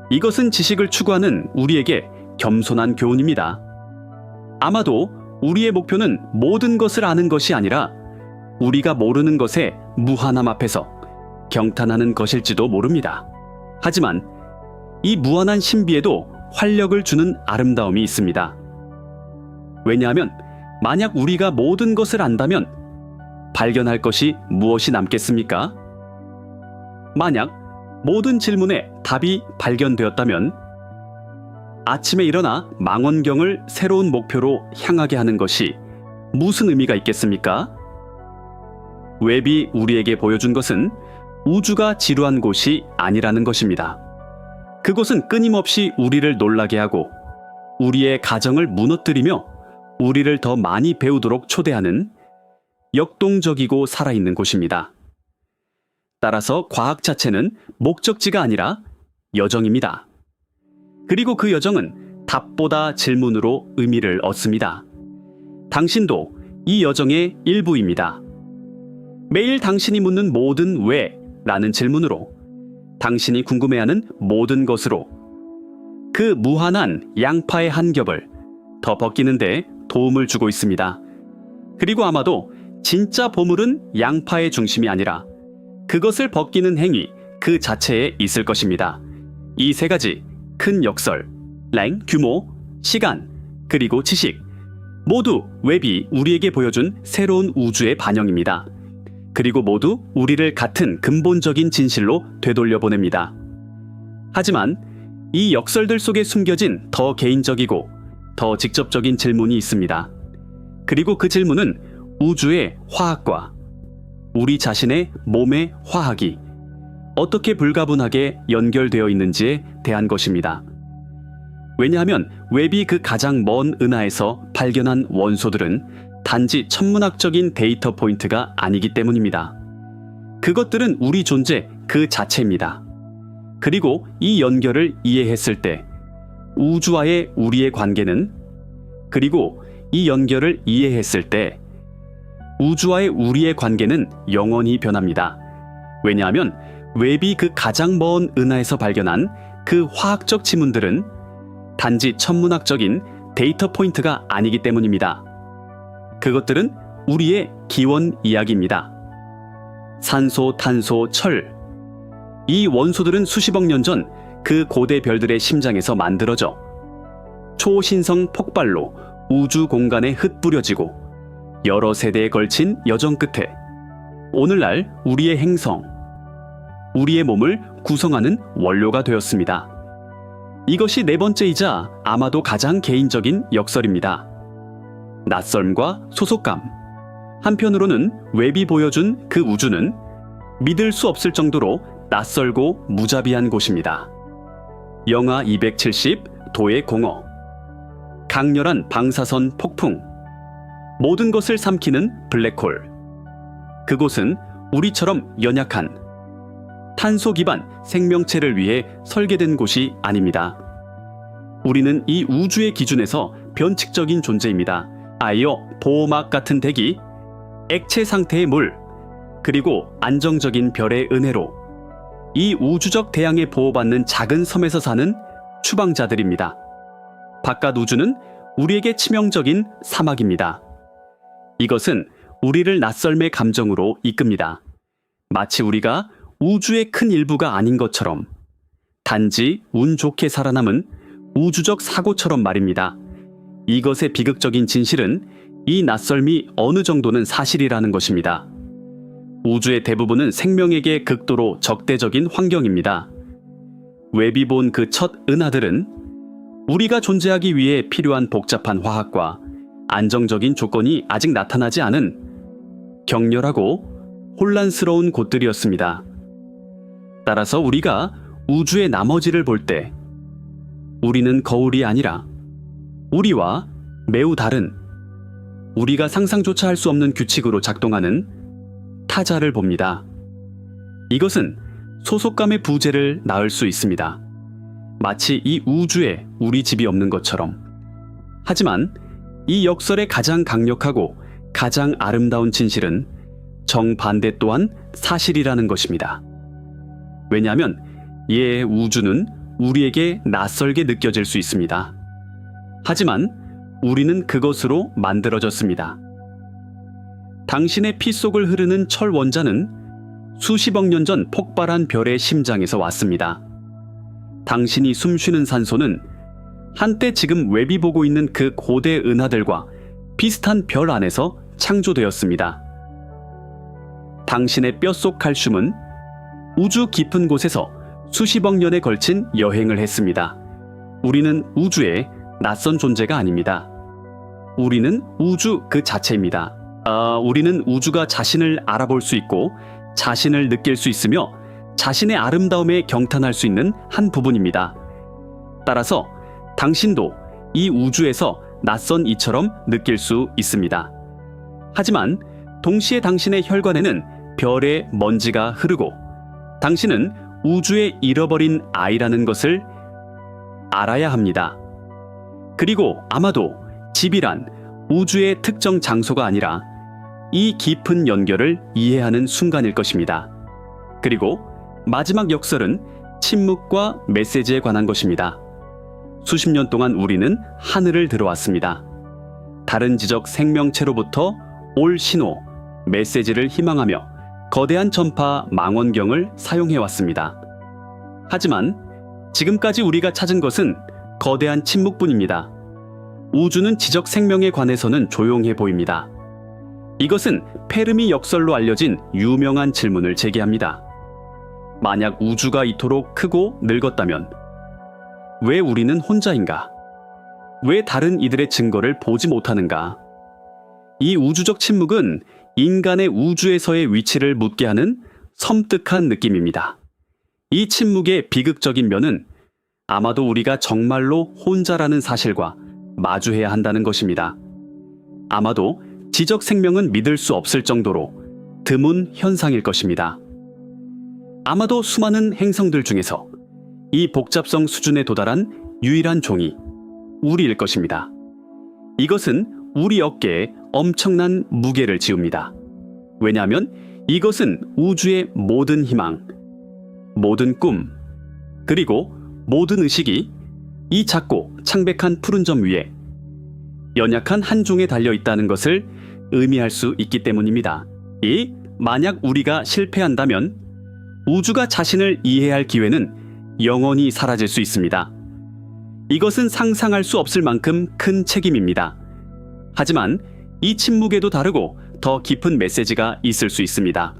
이것은 지식을 추구하는 우리에게 겸손한 교훈입니다. 아마도 우리의 목표는 모든 것을 아는 것이 아니라 우리가 모르는 것의 무한함 앞에서 경탄하는 것일지도 모릅니다. 하지만 이 무한한 신비에도 활력을 주는 아름다움이 있습니다. 왜냐하면 만약 우리가 모든 것을 안다면 발견할 것이 무엇이 남겠습니까? 만약 모든 질문에 답이 발견되었다면 아침에 일어나 망원경을 새로운 목표로 향하게 하는 것이 무슨 의미가 있겠습니까? 웹이 우리에게 보여준 것은 우주가 지루한 곳이 아니라는 것입니다. 그곳은 끊임없이 우리를 놀라게 하고 우리의 가정을 무너뜨리며 우리를 더 많이 배우도록 초대하는 역동적이고 살아있는 곳입니다. 따라서 과학 자체는 목적지가 아니라 여정입니다. 그리고 그 여정은 답보다 질문으로 의미를 얻습니다. 당신도 이 여정의 일부입니다. 매일 당신이 묻는 모든 왜? 라는 질문으로 당신이 궁금해하는 모든 것으로 그 무한한 양파의 한 겹을 더 벗기는데 도움을 주고 있습니다. 그리고 아마도 진짜 보물은 양파의 중심이 아니라 그것을 벗기는 행위 그 자체에 있을 것입니다. 이 세 가지 큰 역설, 랭, 규모, 시간, 그리고 지식 모두 웹이 우리에게 보여준 새로운 우주의 반영입니다. 그리고 모두 우리를 같은 근본적인 진실로 되돌려 보냅니다. 하지만 이 역설들 속에 숨겨진 더 개인적이고 더 직접적인 질문이 있습니다. 그리고 그 질문은 우주의 화학과 우리 자신의 몸의 화학이 어떻게 불가분하게 연결되어 있는지에 대한 것입니다. 왜냐하면 웹이 그 가장 먼 은하에서 발견한 원소들은 단지 천문학적인 데이터 포인트가 아니기 때문입니다. 그것들은 우리 존재 그 자체입니다. 그리고 이 연결을 이해했을 때 우주와의 우리의 관계는 그리고 이 연결을 이해했을 때 우주와의 우리의 관계는 영원히 변합니다. 왜냐하면 웹이 그 가장 먼 은하에서 발견한 그 화학적 지문들은 단지 천문학적인 데이터 포인트가 아니기 때문입니다. 그것들은 우리의 기원 이야기입니다. 산소, 탄소, 철. 이 원소들은 수십억 년 전 그 고대 별들의 심장에서 만들어져 초신성 폭발로 우주 공간에 흩뿌려지고 여러 세대에 걸친 여정 끝에 오늘날 우리의 행성, 우리의 몸을 구성하는 원료가 되었습니다. 이것이 네 번째이자 아마도 가장 개인적인 역설입니다. 낯섦과 소속감. 한편으로는 웹이 보여준 그 우주는 믿을 수 없을 정도로 낯설고 무자비한 곳입니다. 영하 270 도의 공허, 강렬한 방사선 폭풍, 모든 것을 삼키는 블랙홀. 그곳은 우리처럼 연약한 탄소 기반 생명체를 위해 설계된 곳이 아닙니다. 우리는 이 우주의 기준에서 변칙적인 존재입니다. 아이어 보호막 같은 대기, 액체 상태의 물, 그리고 안정적인 별의 은혜로 이 우주적 대양에 보호받는 작은 섬에서 사는 추방자들입니다. 바깥 우주는 우리에게 치명적인 사막입니다. 이것은 우리를 낯설매 감정으로 이끕니다. 마치 우리가 우주의 큰 일부가 아닌 것처럼, 단지 운 좋게 살아남은 우주적 사고처럼 말입니다. 이것의 비극적인 진실은 이 낯설미 어느 정도는 사실이라는 것입니다. 우주의 대부분은 생명에게 극도로 적대적인 환경입니다. 웹이 본 그 첫 은하들은 우리가 존재하기 위해 필요한 복잡한 화학과 안정적인 조건이 아직 나타나지 않은 격렬하고 혼란스러운 곳들이었습니다. 따라서 우리가 우주의 나머지를 볼 때 우리는 거울이 아니라 우리와 매우 다른, 우리가 상상조차 할 수 없는 규칙으로 작동하는 타자를 봅니다. 이것은 소속감의 부재를 낳을 수 있습니다. 마치 이 우주에 우리 집이 없는 것처럼. 하지만 이 역설의 가장 강력하고 가장 아름다운 진실은 정반대 또한 사실이라는 것입니다. 왜냐하면 우주는 우리에게 낯설게 느껴질 수 있습니다. 하지만 우리는 그것으로 만들어졌습니다. 당신의 피 속을 흐르는 철 원자는 수십억 년 전 폭발한 별의 심장에서 왔습니다. 당신이 숨쉬는 산소는 한때 지금 웹이 보고 있는 그 고대 은하들과 비슷한 별 안에서 창조되었습니다. 당신의 뼛속 칼슘은 우주 깊은 곳에서 수십억 년에 걸친 여행을 했습니다. 우리는 우주의 낯선 존재가 아닙니다. 우리는 우주 그 자체입니다. 우리는 우주가 자신을 알아볼 수 있고 자신을 느낄 수 있으며 자신의 아름다움에 경탄할 수 있는 한 부분입니다. 따라서 당신도 이 우주에서 낯선 이처럼 느낄 수 있습니다. 하지만 동시에 당신의 혈관에는 별의 먼지가 흐르고 당신은 우주에 잃어버린 아이라는 것을 알아야 합니다. 그리고 아마도 집이란 우주의 특정 장소가 아니라 이 깊은 연결을 이해하는 순간일 것입니다. 그리고 마지막 역설은 침묵과 메시지에 관한 것입니다. 수십 년 동안 우리는 하늘을 들어왔습니다. 다른 지적 생명체로부터 올 신호, 메시지를 희망하며 거대한 전파 망원경을 사용해왔습니다. 하지만 지금까지 우리가 찾은 것은 거대한 침묵뿐입니다. 우주는 지적 생명에 관해서는 조용해 보입니다. 이것은 페르미 역설로 알려진 유명한 질문을 제기합니다. 만약 우주가 이토록 크고 늙었다면 왜 우리는 혼자인가? 왜 다른 이들의 증거를 보지 못하는가? 이 우주적 침묵은 인간의 우주에서의 위치를 묻게 하는 섬뜩한 느낌입니다. 이 침묵의 비극적인 면은 아마도 우리가 정말로 혼자라는 사실과 마주해야 한다는 것입니다. 아마도 지적 생명은 믿을 수 없을 정도로 드문 현상일 것입니다. 아마도 수많은 행성들 중에서 이 복잡성 수준에 도달한 유일한 종이 우리일 것입니다. 이것은 우리 어깨에 엄청난 무게를 지웁니다. 왜냐하면 이것은 우주의 모든 희망, 모든 꿈, 그리고 모든 의식이 이 작고 창백한 푸른 점 위에 연약한 한 종에 달려 있다는 것을 의미할 수 있기 때문입니다. 만약 우리가 실패한다면 우주가 자신을 이해할 기회는 영원히 사라질 수 있습니다. 이것은 상상할 수 없을 만큼 큰 책임입니다. 하지만 이 침묵에도 다르고 더 깊은 메시지가 있을 수 있습니다.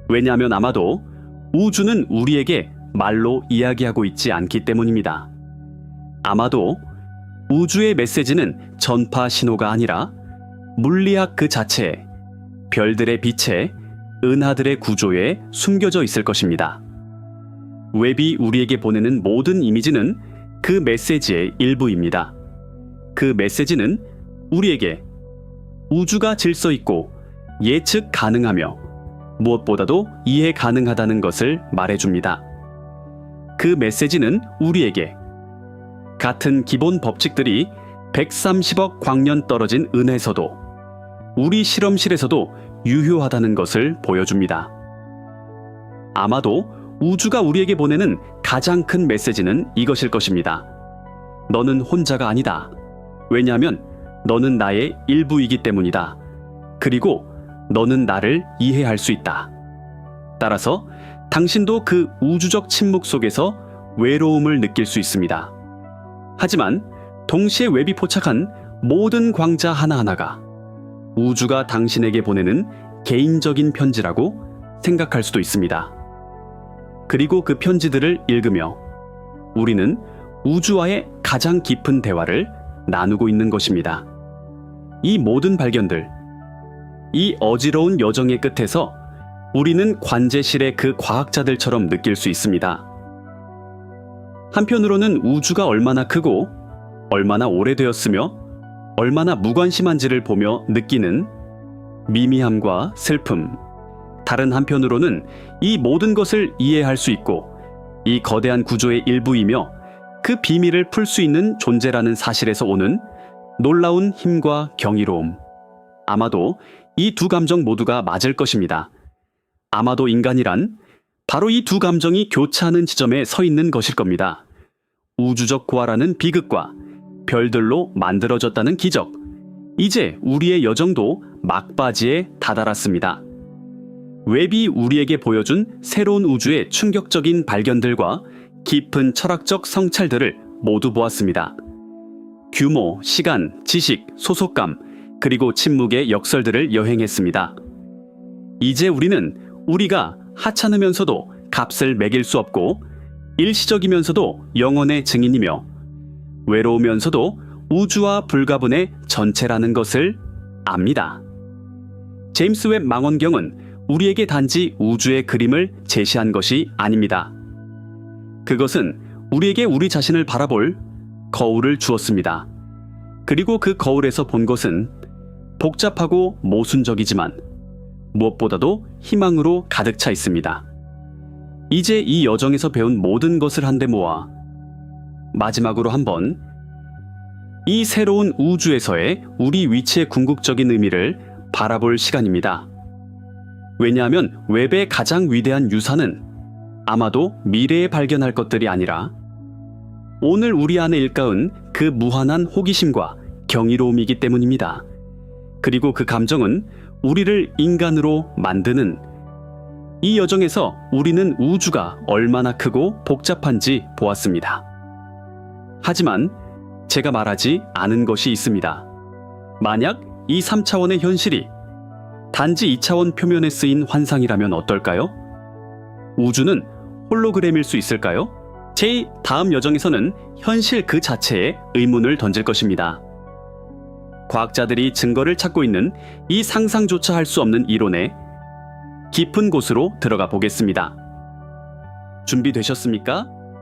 왜냐하면 아마도 우주는 우리에게 말로 이야기하고 있지 않기 때문입니다. 아마도 우주의 메시지는 전파 신호가 아니라 물리학 그 자체에, 별들의 빛에, 은하들의 구조에 숨겨져 있을 것입니다. 웹이 우리에게 보내는 모든 이미지는 그 메시지의 일부입니다. 그 메시지는 우리에게 우주가 질서 있고 예측 가능하며 무엇보다도 이해 가능하다는 것을 말해줍니다. 그 메시지는 우리에게 같은 기본 법칙들이 130억 광년 떨어진 은에서도 우리 실험실에서도 유효하다는 것을 보여줍니다. 아마도 우주가 우리에게 보내는 가장 큰 메시지는 이것일 것입니다. 너는 혼자가 아니다. 왜냐하면 너는 나의 일부이기 때문이다. 그리고 너는 나를 이해할 수 있다. 따라서 당신도 그 우주적 침묵 속에서 외로움을 느낄 수 있습니다. 하지만 동시에 웹이 포착한 모든 광자 하나하나가 우주가 당신에게 보내는 개인적인 편지라고 생각할 수도 있습니다. 그리고 그 편지들을 읽으며 우리는 우주와의 가장 깊은 대화를 나누고 있는 것입니다. 이 모든 발견들, 이 어지러운 여정의 끝에서 우리는 관제실의 그 과학자들처럼 느낄 수 있습니다. 한편으로는 우주가 얼마나 크고 얼마나 오래되었으며 얼마나 무관심한지를 보며 느끼는 미미함과 슬픔, 다른 한편으로는 이 모든 것을 이해할 수 있고 이 거대한 구조의 일부이며 그 비밀을 풀 수 있는 존재라는 사실에서 오는 놀라운 힘과 경이로움. 아마도 이 두 감정 모두가 맞을 것입니다. 아마도 인간이란 바로 이 두 감정이 교차하는 지점에 서 있는 것일 겁니다. 우주적 고아라는 비극과 별들로 만들어졌다는 기적. 이제 우리의 여정도 막바지에 다다랐습니다. 웹이 우리에게 보여준 새로운 우주의 충격적인 발견들과 깊은 철학적 성찰들을 모두 보았습니다. 규모, 시간, 지식, 소속감, 그리고 침묵의 역설들을 여행했습니다. 이제 우리는 우리가 하찮으면서도 값을 매길 수 없고 일시적이면서도 영원의 증인이며 외로우면서도 우주와 불가분의 전체라는 것을 압니다. 제임스 웹 망원경은 우리에게 단지 우주의 그림을 제시한 것이 아닙니다. 그것은 우리에게 우리 자신을 바라볼 거울을 주었습니다. 그리고 그 거울에서 본 것은 복잡하고 모순적이지만 무엇보다도 희망으로 가득 차 있습니다. 이제 이 여정에서 배운 모든 것을 한데 모아 마지막으로 한번 이 새로운 우주에서의 우리 위치의 궁극적인 의미를 바라볼 시간입니다. 왜냐하면 웹의 가장 위대한 유산은 아마도 미래에 발견할 것들이 아니라 오늘 우리 안에 일가은 그 무한한 호기심과 경이로움이기 때문입니다. 그리고 그 감정은 우리를 인간으로 만드는 이 여정에서 우리는 우주가 얼마나 크고 복잡한지 보았습니다. 하지만 제가 말하지 않은 것이 있습니다. 만약 이 3차원의 현실이 단지 2차원 표면에 쓰인 환상이라면 어떨까요? 우주는 홀로그램일 수 있을까요? 제 다음 여정에서는 현실 그 자체에 의문을 던질 것입니다. 과학자들이 증거를 찾고 있는 이 상상조차 할 수 없는 이론에 깊은 곳으로 들어가 보겠습니다. 준비되셨습니까?